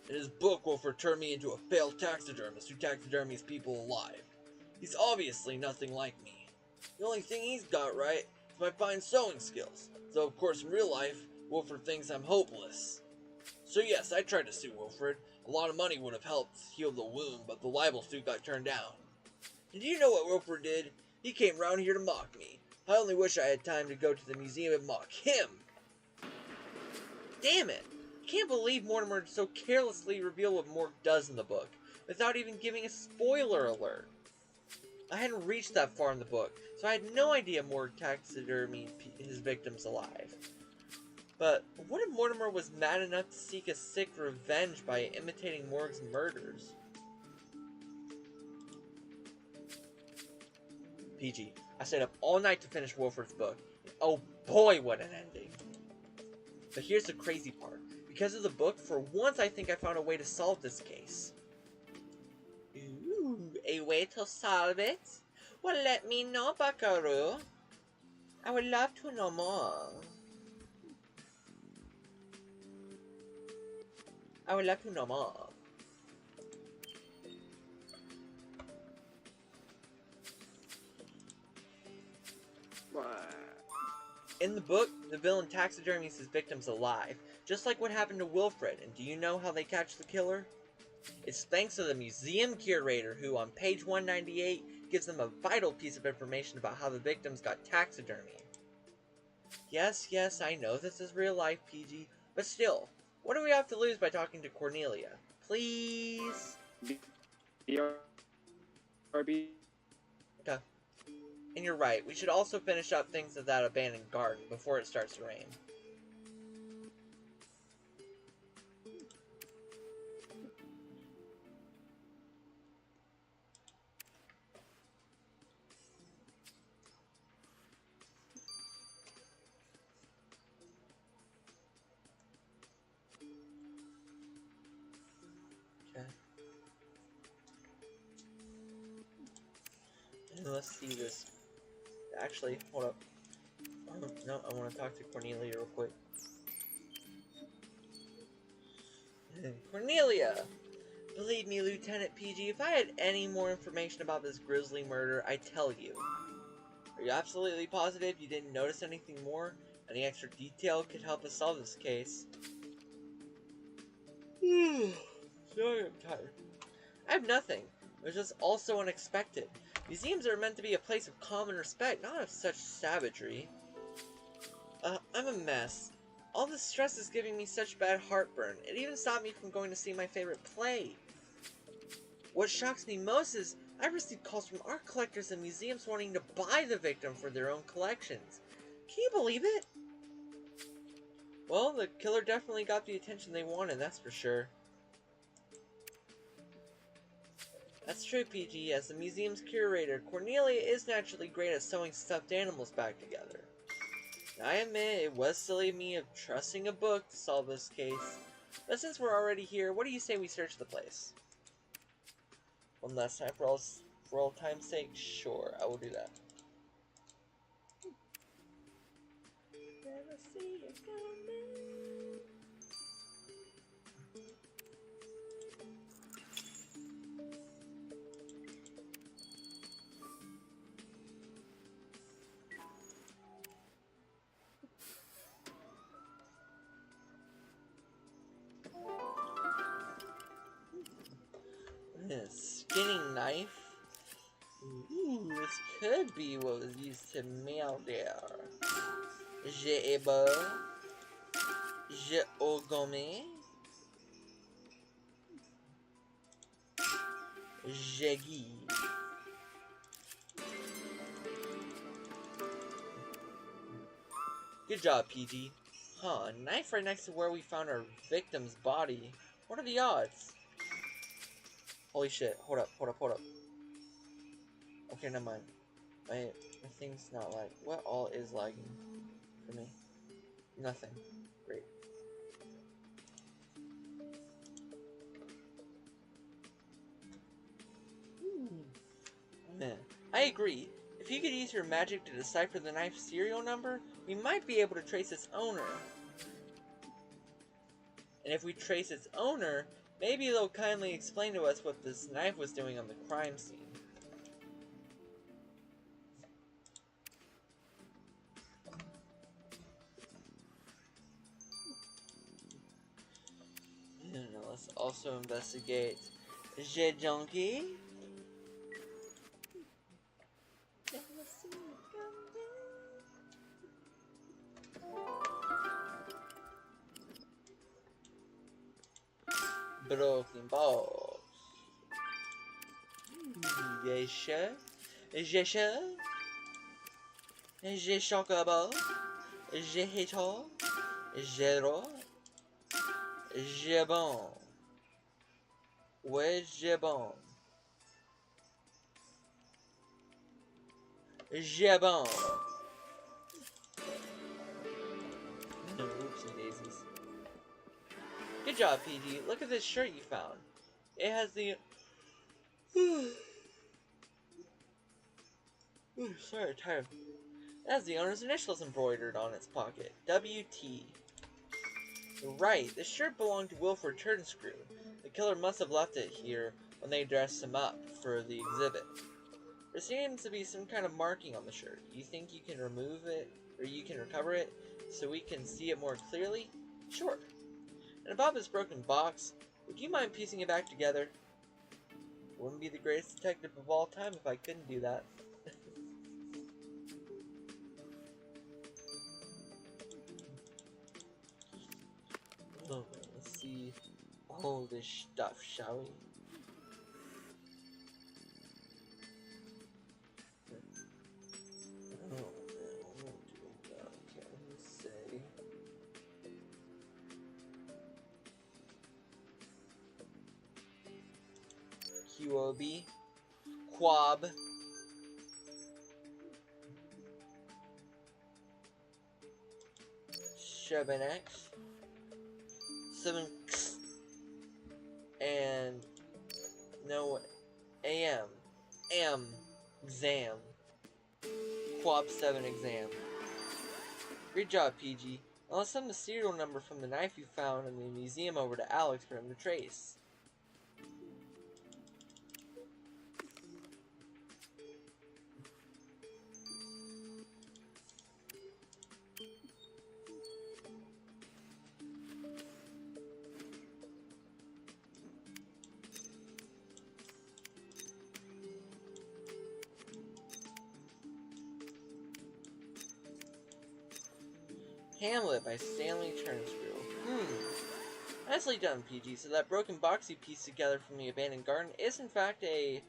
[SPEAKER 1] In his book, Wilfred turned me into a failed taxidermist who taxidermies people alive. He's obviously nothing like me. The only thing he's got right is my fine sewing skills. So of course in real life, Wilfred thinks I'm hopeless. So yes, I tried to sue Wilfred. A lot of money would have helped heal the wound, but the libel suit got turned down. And do you know what Wilfred did? He came round here to mock me. I only wish I had time to go to the museum and mock him. Damn it! I can't believe Mortimer so carelessly revealed what Morg does in the book, without even giving a spoiler alert. I hadn't reached that far in the book, so I had no idea Morg taxidermied his victims alive. But what if Mortimer was mad enough to seek a sick revenge by imitating Morg's murders? PG, I stayed up all night to finish Wilfred's book. Oh boy, what an ending. But here's the crazy part. Because of the book, for once I think I found a way to solve this case. Ooh, a way to solve it? Well, let me know, Buckaroo. I would love to know more. I would love to know more. In the book, the villain taxidermies his victims alive, just like what happened to Wilfred, and do you know how they catch the killer? It's thanks to the museum curator who, on page 198, gives them a vital piece of information about how the victims got taxidermied. Yes, I know this is real life, PG, but still, what do we have to lose by talking to Cornelia? Please?
[SPEAKER 2] BRB.
[SPEAKER 1] Okay. And you're right, we should also finish up things at that abandoned garden before it starts to rain. Okay. And let's see this. Actually, hold up. Oh, no, I want to talk to Cornelia real quick. Cornelia! Believe me, Lieutenant PG, if I had any more information about this grisly murder, I'd tell you. Are you absolutely positive you didn't notice anything more? Any extra detail could help us solve this case? Sorry, I'm tired. I have nothing. It was just all so unexpected. Museums are meant to be a place of calm and respect, not of such savagery. I'm a mess. All this stress is giving me such bad heartburn. It even stopped me from going to see my favorite play. What shocks me most is I received calls from art collectors and museums wanting to buy the victim for their own collections. Can you believe it? Well, the killer definitely got the attention they wanted, that's for sure. That's true, PG. As the museum's curator, Cornelia is naturally great at sewing stuffed animals back together. Now, I admit it was silly of me of trusting a book to solve this case, but since we're already here, what do you say we search the place? One last time for all time's sake? Sure, I will do that. Never see it coming. Skinning knife. Ooh, this could be what was used to mail there. J'ai ébé. J'ai gommé. J'ai guy. Good job, PG. Huh, a knife right next to where we found our victim's body. What are the odds? Holy shit, hold up. Okay, never mind. My thing's not lagging. What all is lagging for me? Nothing. Great. Man, I agree. If you could use your magic to decipher the knife's serial number, we might be able to trace its owner. And if we trace its owner, maybe they'll kindly explain to us what this knife was doing on the crime scene. And let's also investigate Junkie. Broken balls. Yes, sir. Yes, sir. Je chocobo. Je hito. Zero. Je bon. Ouais, je bon. Je bon. Oopsie daisies. Good job, PG. Look at this shirt you found. It has the... sorry, tired. It has the owner's initials embroidered on its pocket. WT. Right, this shirt belonged to Wilford Turnscrew. The killer must have left it here when they dressed him up for the exhibit. There seems to be some kind of marking on the shirt. You think you can remove it, or you can recover it, so we can see it more clearly? Sure. And about this broken box, would you mind piecing it back together? Wouldn't be the greatest detective of all time if I couldn't do that. Oh, let's see all this stuff, shall we? Oh, man, what can we say? QOB, Quab, Shebenex, 7x, and no AM, exam, Quab 7 exam. Great job, PG. I'll send the serial number from the knife you found in the museum over to Alex for him to trace. Hamlet by Stanley Turnscrew. Nicely done, PG. So that broken box you pieced together from the abandoned garden is in fact a...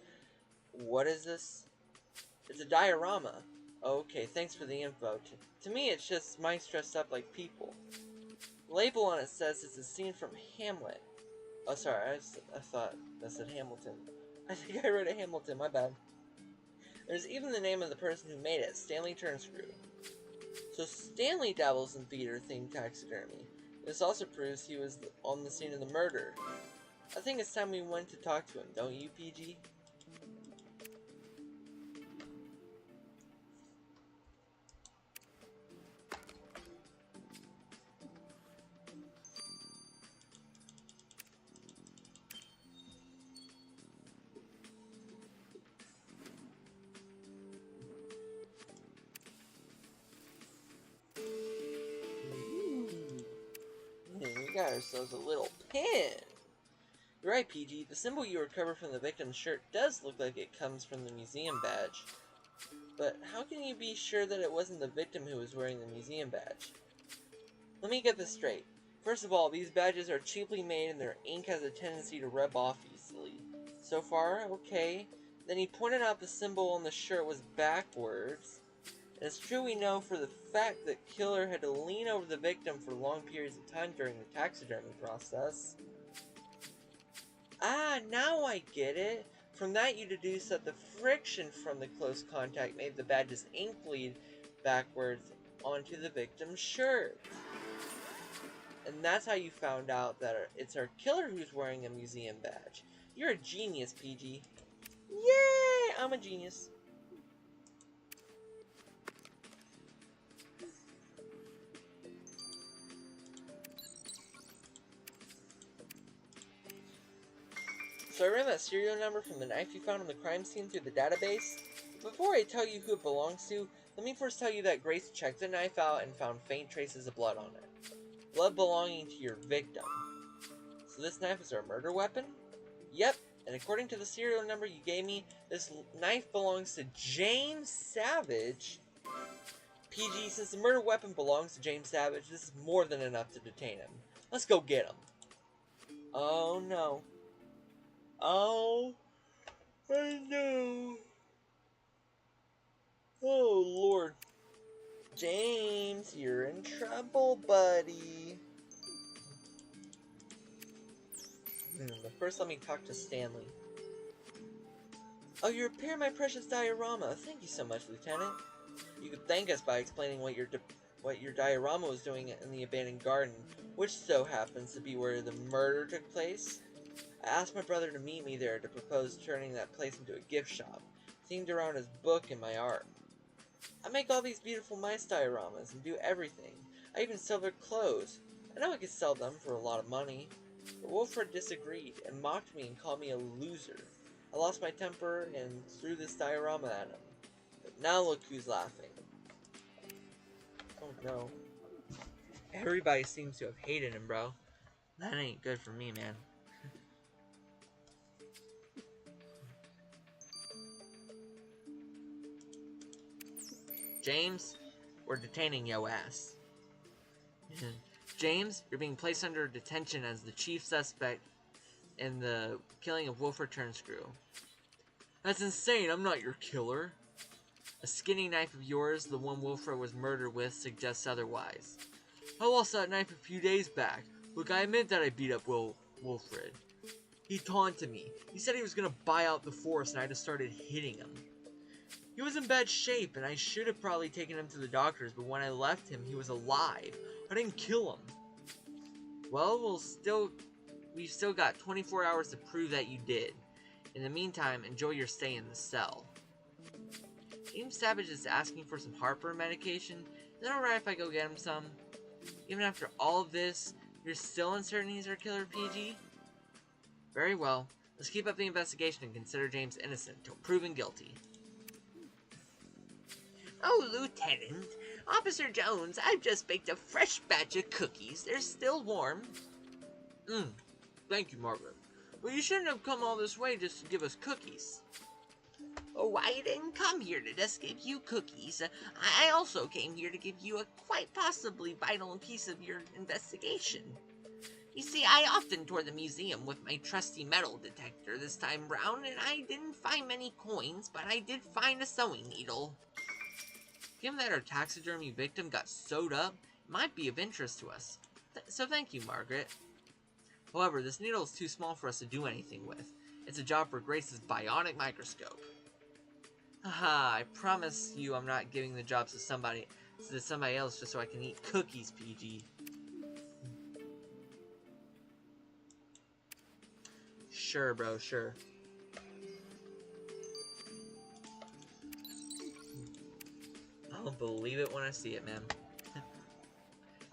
[SPEAKER 1] What is this? It's a diorama. Okay, thanks for the info. To me, it's just mice dressed up like people. The label on it says it's a scene from Hamlet. Oh, sorry, I thought that said Hamilton. I think I read a Hamilton, my bad. There's even the name of the person who made it, Stanley Turnscrew. So Stanley dabbles in theater-themed taxidermy. This also proves he was on the scene of the murder. I think it's time we went to talk to him, don't you, PG? We got ourselves a little pin. You're right, PG. The symbol you recovered from the victim's shirt does look like it comes from the museum badge. But how can you be sure that it wasn't the victim who was wearing the museum badge? Let me get this straight. First of all, these badges are cheaply made and their ink has a tendency to rub off easily. So far, okay. Then he pointed out the symbol on the shirt was backwards. And it's true we know for the fact that killer had to lean over the victim for long periods of time during the taxidermy process. Ah, now I get it. From that you deduce that the friction from the close contact made the badge's ink bleed backwards onto the victim's shirt. And that's how you found out that it's our killer who's wearing a museum badge. You're a genius, PG. Yay! I'm a genius. So I ran that serial number from the knife you found on the crime scene through the database. Before I tell you who it belongs to, let me first tell you that Grace checked the knife out and found faint traces of blood on it. Blood belonging to your victim. So this knife is our murder weapon? Yep, and according to the serial number you gave me, this knife belongs to James Savage. PG, since the murder weapon belongs to James Savage, this is more than enough to detain him. Let's go get him. Oh no. Oh no. Oh Lord. James, you're in trouble, buddy. But first let me talk to Stanley. Oh, you repaired my precious diorama. Thank you so much, Lieutenant. You could thank us by explaining what your diorama was doing in the abandoned garden, which so happens to be where the murder took place. I asked my brother to meet me there to propose turning that place into a gift shop, themed around his book and my art. I make all these beautiful mice dioramas and do everything. I even sell their clothes. I know I could sell them for a lot of money. But Wilfred disagreed and mocked me and called me a loser. I lost my temper and threw this diorama at him. But now look who's laughing. Oh no. Everybody seems to have hated him, bro. That ain't good for me, man. James, we're detaining yo ass. James, you're being placed under detention as the chief suspect in the killing of Wilfred Turnscrew. That's insane, I'm not your killer. A skinning knife of yours, the one Wilfred was murdered with, suggests otherwise. I lost that knife a few days back. Look, I admit that I beat up Wilfred. He taunted me. He said he was gonna buy out the forest and I just started hitting him. He was in bad shape and I should have probably taken him to the doctors, but when I left him, he was alive. I didn't kill him. Well, we've still got 24 hours to prove that you did. In the meantime, enjoy your stay in the cell. James Savage is asking for some heartburn medication. Is it alright if I go get him some? Even after all of this, you're still uncertain he's our killer, PG? Very well. Let's keep up the investigation and consider James innocent until proven guilty. Oh, Lieutenant. Officer Jones, I've just baked a fresh batch of cookies. They're still warm. Thank you, Margaret. Well, you shouldn't have come all this way just to give us cookies. Oh, I didn't come here to just give you cookies. I also came here to give you a quite possibly vital piece of your investigation. You see, I often tour the museum with my trusty metal detector this time round, and I didn't find many coins, but I did find a sewing needle. Given that our taxidermy victim got sewed up, it might be of interest to us. So thank you, Margaret. However, this needle is too small for us to do anything with. It's a job for Grace's bionic microscope. Haha, I promise you I'm not giving the job to somebody else just so I can eat cookies, PG. Sure, bro, sure. I'll believe it when I see it, man.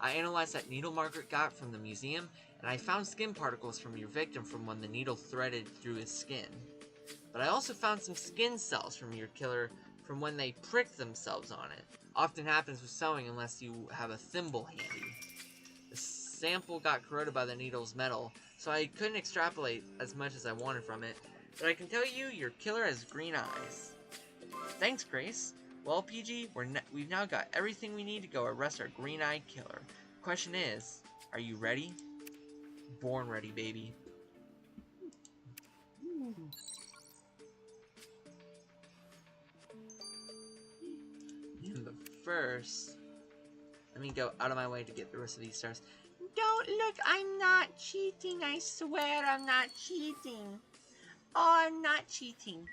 [SPEAKER 1] I analyzed that needle Margaret got from the museum, and I found skin particles from your victim from when the needle threaded through his skin. But I also found some skin cells from your killer from when they pricked themselves on it. Often happens with sewing unless you have a thimble handy. The sample got corroded by the needle's metal, so I couldn't extrapolate as much as I wanted from it. But I can tell you, your killer has green eyes. Thanks, Grace. Well, PG, we've now got everything we need to go arrest our green-eyed killer. Question is, are you ready? Born ready, baby. But first, let me go out of my way to get the rest of these stars. Don't look, I'm not cheating. I swear I'm not cheating. Oh, I'm not cheating.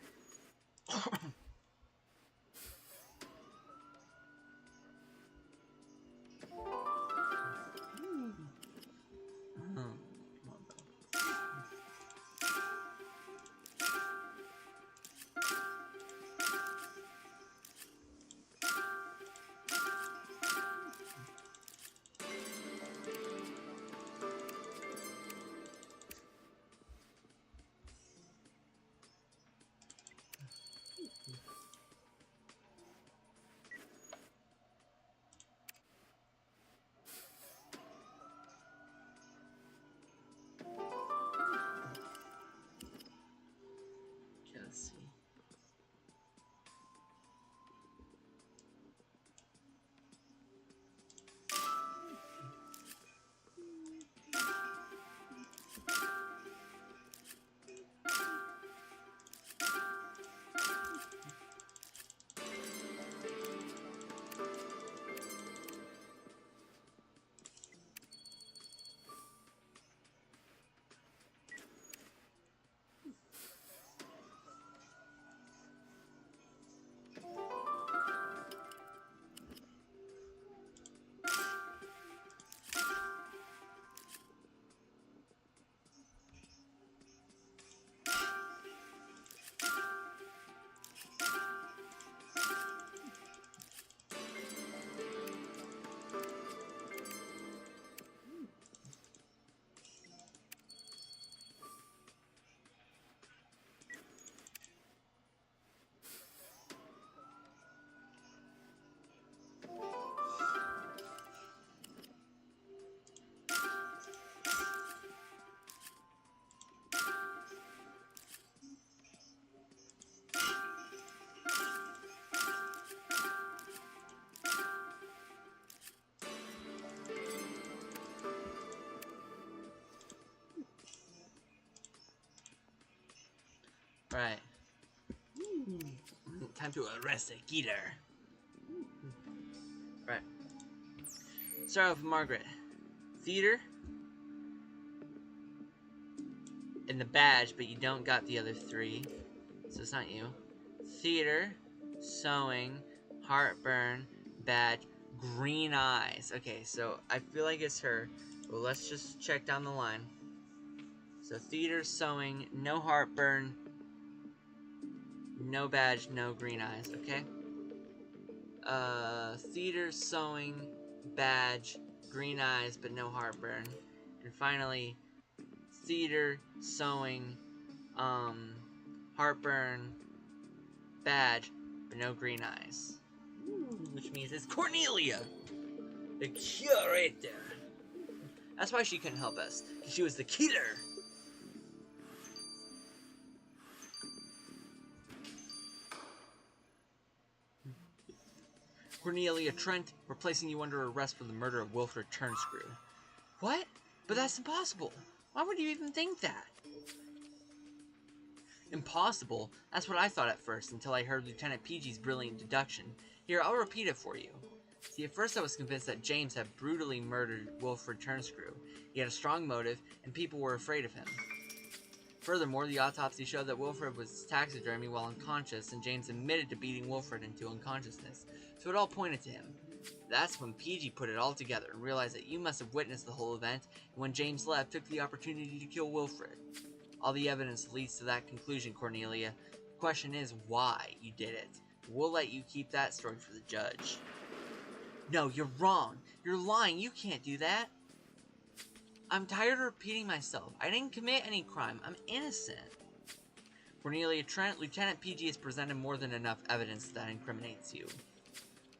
[SPEAKER 6] Right. Time to arrest a Geeter. Right. Start off with Margaret. Theater. And the badge, but you don't got the other 3. So it's not you. Theater. Sewing. Heartburn. Badge. Green eyes. Okay, so I feel like it's her. Well, let's just check down the line. So theater, sewing, no heartburn, no badge, no green eyes, okay? Theater, sewing, badge, green eyes, but no heartburn. And finally, theater, sewing, heartburn, badge, but no green eyes. Which means it's Cornelia, the curator. That's why she couldn't help us, because she was the killer. Cornelia Trent, we're placing you under arrest for the murder of Wilfred Turnscrew. What? But that's impossible. Why would you even think that? Impossible? That's what I thought at first, until I heard Lieutenant PG's brilliant deduction. Here, I'll repeat it for you. See, at first I was convinced that James had brutally murdered Wilfred Turnscrew. He had a strong motive, and people were afraid of him. Furthermore, the autopsy showed that Wilfred was taxidermy while unconscious, and James admitted to beating Wilfred into unconsciousness. So it all pointed to him. That's when PG put it all together and realized that you must have witnessed the whole event, and when James left, took the opportunity to kill Wilfred. All the evidence leads to that conclusion, Cornelia. The question is why you did it. We'll let you keep that story for the judge. No, you're wrong. You're lying. You can't do that. I'm tired of repeating myself. I didn't commit any crime. I'm innocent. Cornelia Trent, Lieutenant PG has presented more than enough evidence that incriminates you.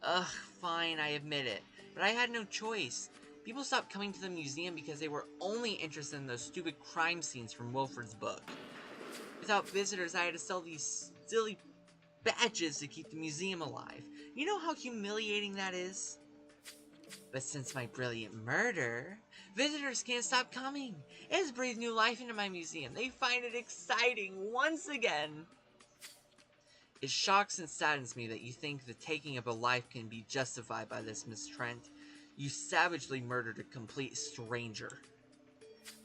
[SPEAKER 6] Ugh, fine, I admit it. But I had no choice. People stopped coming to the museum because they were only interested in those stupid crime scenes from Wilfred's book. Without visitors, I had to sell these silly badges to keep the museum alive. You know how humiliating that is? But since my brilliant murder, visitors can't stop coming. It has breathed new life into my museum. They find it exciting once again. It shocks and saddens me that you think the taking of a life can be justified by this, Miss Trent. You savagely murdered a complete stranger.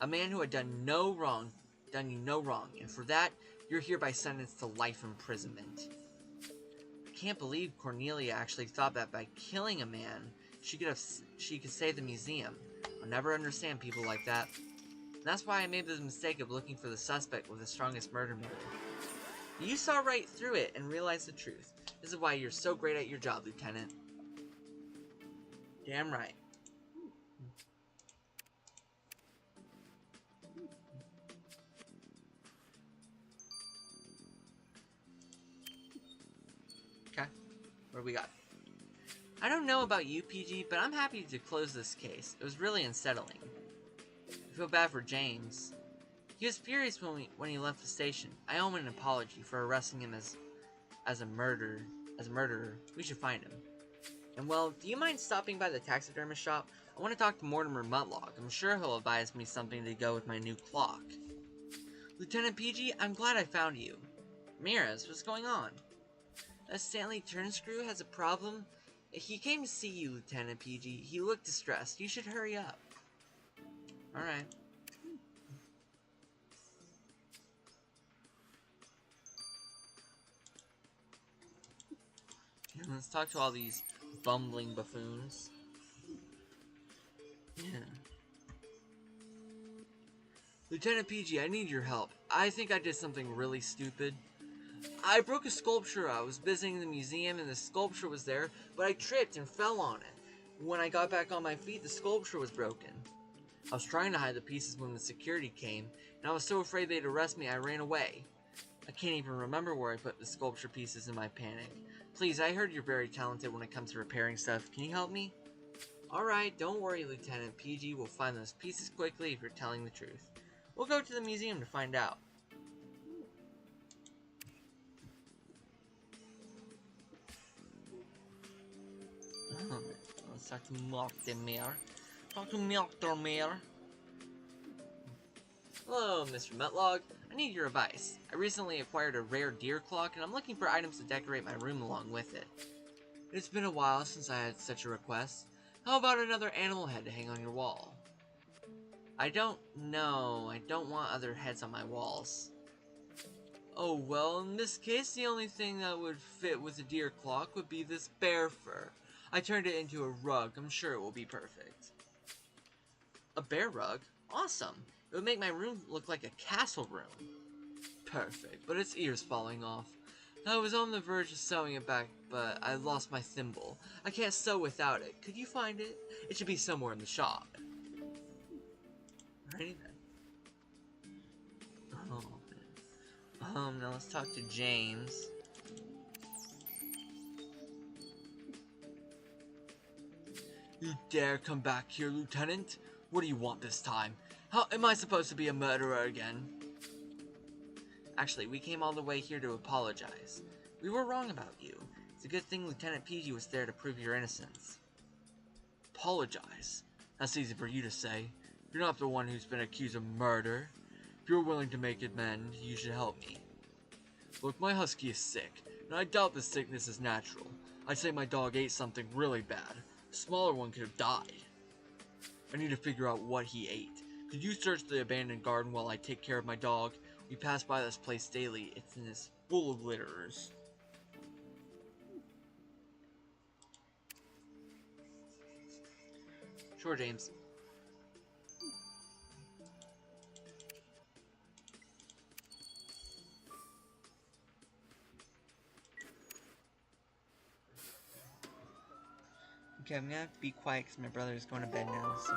[SPEAKER 6] A man who had done you no wrong, and for that, you're hereby sentenced to life imprisonment. I can't believe Cornelia actually thought that by killing a man, she could save the museum. I'll never understand people like that. And that's why I made the mistake of looking for the suspect with the strongest murder motive. You saw right through it and realized the truth. This is why you're so great at your job, Lieutenant. Damn right. Okay, what do we got? I don't know about you, PG, but I'm happy to close this case. It was really unsettling. I feel bad for James. He was furious when he left the station. I owe him an apology for arresting him as a murderer. We should find him. And well, do you mind stopping by the taxidermist shop? I want to talk to Mortimer Mutlock. I'm sure he'll advise me something to go with my new clock. Lieutenant PG, I'm glad I found you. Ramirez, what's going on? Stanley Turnscrew has a problem? He came to see you, Lieutenant PG. He looked distressed. You should hurry up. Alright. Let's talk to all these bumbling buffoons. Yeah. Lieutenant PG, I need your help. I think I did something really stupid. I broke a sculpture. I was visiting the museum and the sculpture was there, but I tripped and fell on it. When I got back on my feet, the sculpture was broken. I was trying to hide the pieces when the security came, and I was so afraid they'd arrest me I ran away. I can't even remember where I put the sculpture pieces in my panic. Please, I heard you're very talented when it comes to repairing stuff. Can you help me? Alright, don't worry, Lieutenant. PG will find those pieces quickly if you're telling the truth. We'll go to the museum to find out. Let's talk to Mortimer. Talk to Mortimer. Hello, Mr. Mutlog. I need your advice. I recently acquired a rare deer clock, and I'm looking for items to decorate my room along with it. It's been a while since I had such a request. How about another animal head to hang on your wall? I don't know. I don't want other heads on my walls. Oh, well, in this case, the only thing that would fit with a deer clock would be this bear fur. I turned it into a rug. I'm sure it will be perfect. A bear rug? Awesome. It would make my room look like a castle room. Perfect, but its ear's falling off. I was on the verge of sewing it back, but I lost my thimble. I can't sew without it. Could you find it? It should be somewhere in the shop. Alrighty then. Now let's talk to James. You dare come back here, Lieutenant? What do you want this time? How am I supposed to be a murderer again? Actually, we came all the way here to apologize. We were wrong about you. It's a good thing Lieutenant PG was there to prove your innocence. Apologize? That's easy for you to say. You're not the one who's been accused of murder. If you're willing to make amends, you should help me. Look, my husky is sick, and I doubt this sickness is natural. I'd say my dog ate something really bad. A smaller one could have died. I need to figure out what he ate. Could you search the abandoned garden while I take care of my dog? We pass by this place daily. It's full of litterers. Sure, James. Okay, I'm gonna have to be quiet because my brother is going to bed now, so...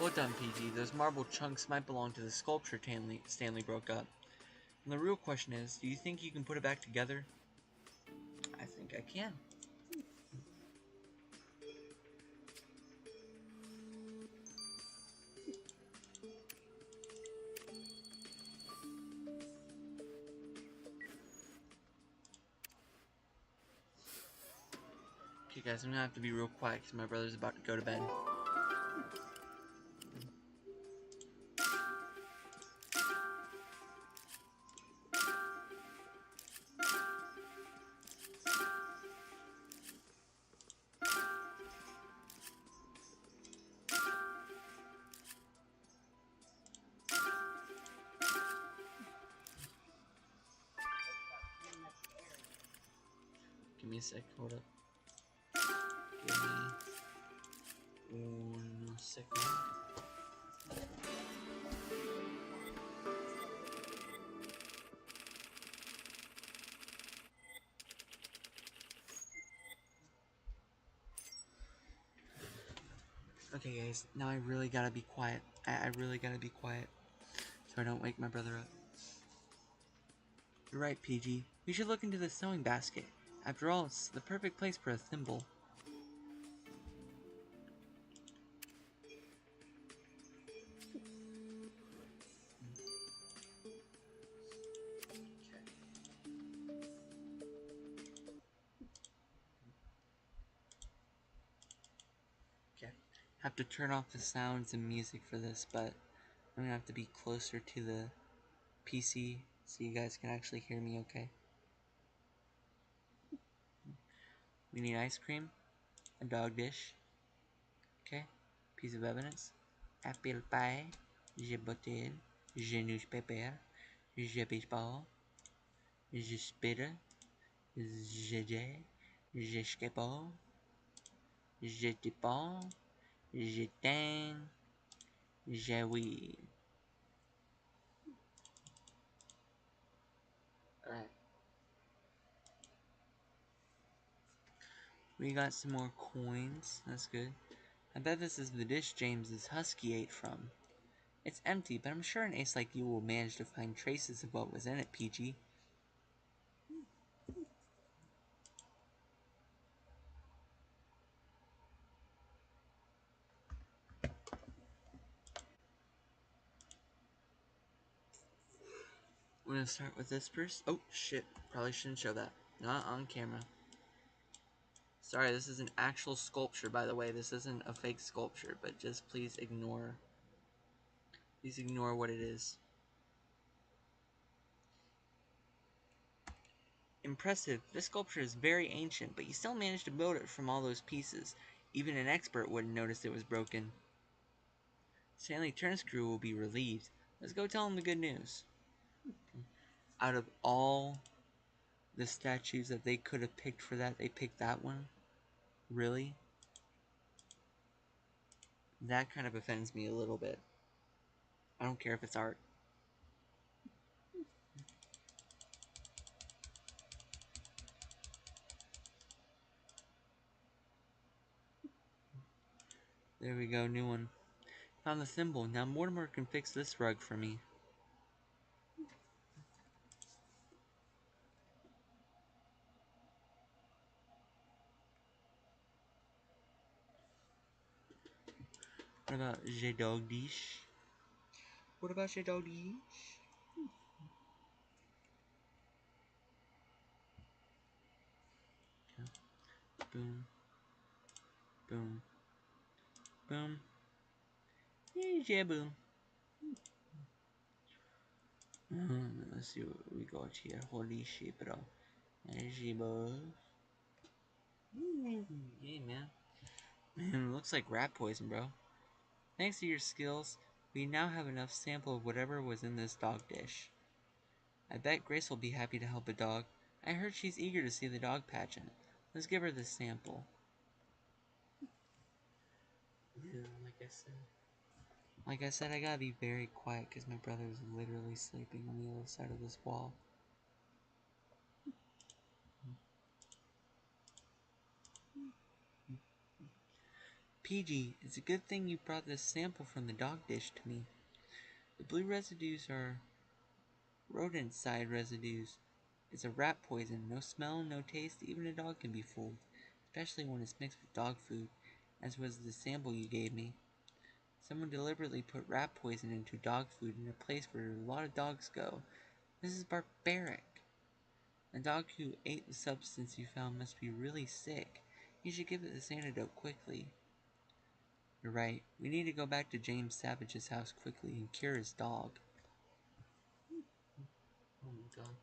[SPEAKER 6] Well done, PG. Those marble chunks might belong to the sculpture Stanley broke up. And the real question is, do you think you can put it back together? I think I can. Okay guys, I'm gonna have to be real quiet because my brother's about to go to bed. Give me a sec, hold up. Give me 1 second. Okay guys, now I really gotta be quiet. I really gotta be quiet so I don't wake my brother up. You're right, PG. We should look into the sewing basket. After all, it's the perfect place for a thimble. Okay. Have to turn off the sounds and music for this, but I'm gonna have to be closer to the PC so you guys can actually hear me okay. We need ice cream, a dog dish, okay, piece of evidence, apple pie, je bottle, je newspaper, je baseball, je spitter, je skateboard, je dépend, je tang, je weed. Alright. We got some more coins, that's good. I bet this is the dish James's husky ate from. It's empty, but I'm sure an ace like you will manage to find traces of what was in it, PG. We're gonna start with this first. Oh, shit. Probably shouldn't show that. Not on camera. Sorry, this is an actual sculpture, by the way. This isn't a fake sculpture, but just please ignore. Please ignore what it is. Impressive. This sculpture is very ancient, but you still managed to build it from all those pieces. Even an expert wouldn't notice it was broken. Stanley Turnscrew will be relieved. Let's go tell him the good news. Out of all the statues that they could have picked for that, they picked that one? Really? That kind of offends me a little bit. I don't care if it's art. There we go, new one. Found the thimble. Now Mortimer can fix this rug for me. What about Jedogdish? What about Jedogdish? Boom. Boom. Boom. Yeah, boom. Let's see what we got here. Holy shit, bro. Yeah, man. Man, it looks like rat poison, bro. Thanks to your skills, we now have enough sample of whatever was in this dog dish. I bet Grace will be happy to help a dog. I heard she's eager to see the dog pageant. Let's give her this sample. Yeah, like I said, I gotta be very quiet because my brother is literally sleeping on the other side of this wall. PG, it's a good thing you brought this sample from the dog dish to me. The blue residues are rodent-side residues. It's a rat poison, no smell, no taste, even a dog can be fooled, especially when it's mixed with dog food, as was the sample you gave me. Someone deliberately put rat poison into dog food in a place where a lot of dogs go. This is barbaric. A dog who ate the substance you found must be really sick. You should give it this antidote quickly. You're right. We need to go back to James Savage's house quickly and cure his dog. Oh my god.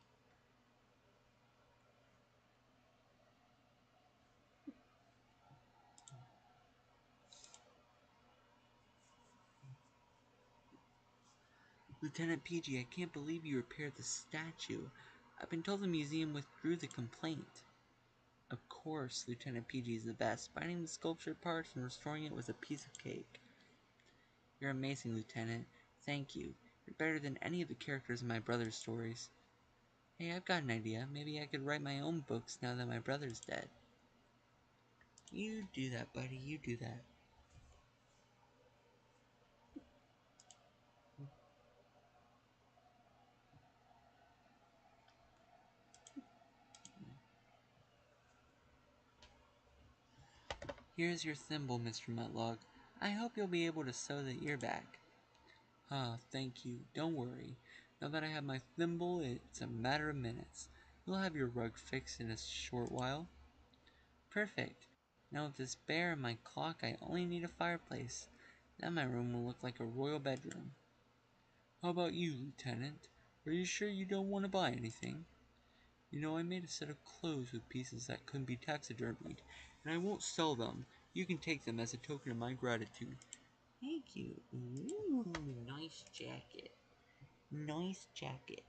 [SPEAKER 6] Lieutenant PG, I can't believe you repaired the statue. I've been told the museum withdrew the complaint. Of course, Lieutenant PG is the best. Finding the sculpture parts and restoring it was a piece of cake. You're amazing, Lieutenant. Thank you. You're better than any of the characters in my brother's stories. Hey, I've got an idea. Maybe I could write my own books now that my brother's dead. You do that, buddy. You do that. Here's your thimble, Mr. Mutlog. I hope you'll be able to sew the ear back. Ah, thank you. Don't worry. Now that I have my thimble, it's a matter of minutes. You'll have your rug fixed in a short while. Perfect. Now with this bear and my clock, I only need a fireplace. Then my room will look like a royal bedroom. How about you, Lieutenant? Are you sure you don't want to buy anything? You know, I made a set of clothes with pieces that couldn't be taxidermied, and I won't sell them. You can take them as a token of my gratitude. Thank you. Ooh, nice jacket. Nice jacket.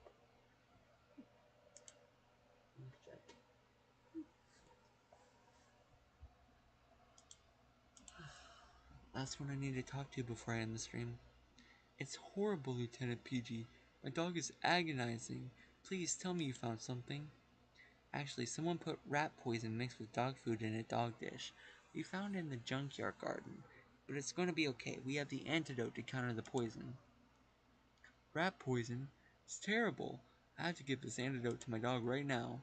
[SPEAKER 6] Nice jacket. Last one I need to talk to before I end the stream. It's horrible, Lieutenant PG. My dog is agonizing. Please tell me you found something. Actually, someone put rat poison mixed with dog food in a dog dish. We found it in the junkyard garden. but it's going to be okay. We have the antidote to counter the poison. Rat poison? It's terrible. I have to give this antidote to my dog right now.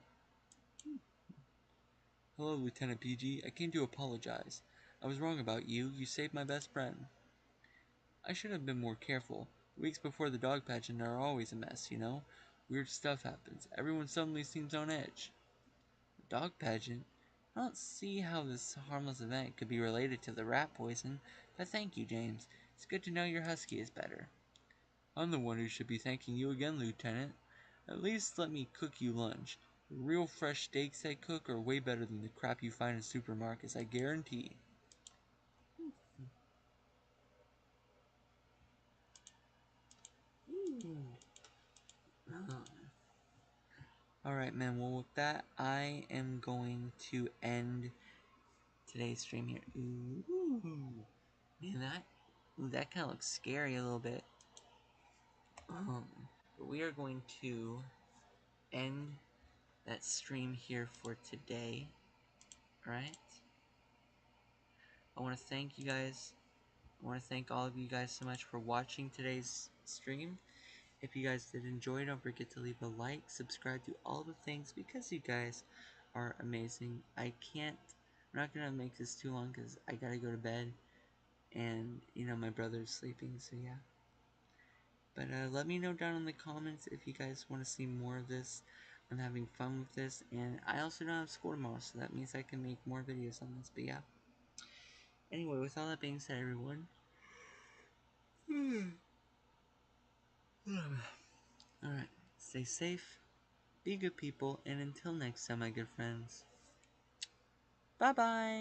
[SPEAKER 6] Hello, Lieutenant PG. I came to apologize. I was wrong about you. You saved my best friend. I should have been more careful. Weeks before the dog pageant are always a mess, you know? Weird stuff happens. Everyone suddenly seems on edge. Dog pageant? I don't see how this harmless event could be related to the rat poison, but thank you, James. It's good to know your husky is better. I'm the one who should be thanking you again, Lieutenant. At least let me cook you lunch. The real fresh steaks I cook are way better than the crap you find in supermarkets, I guarantee. Alright, man, well, with that, I am going to end today's stream here. Ooh, man, that kind of looks scary a little bit. But we are going to end that stream here for today. Alright? I want to thank you guys. I want to thank all of you guys so much for watching today's stream. If you guys did enjoy, don't forget to leave a like, subscribe, do all the things because you guys are amazing. I'm not gonna make this too long because I gotta go to bed, and you know my brother's sleeping, so yeah. But let me know down in the comments if you guys want to see more of this. I'm having fun with this, and I also don't have school tomorrow, so that means I can make more videos on this. But yeah. Anyway, with all that being said, everyone. Alright, stay safe, be good people, and until next time, my good friends. Bye-bye!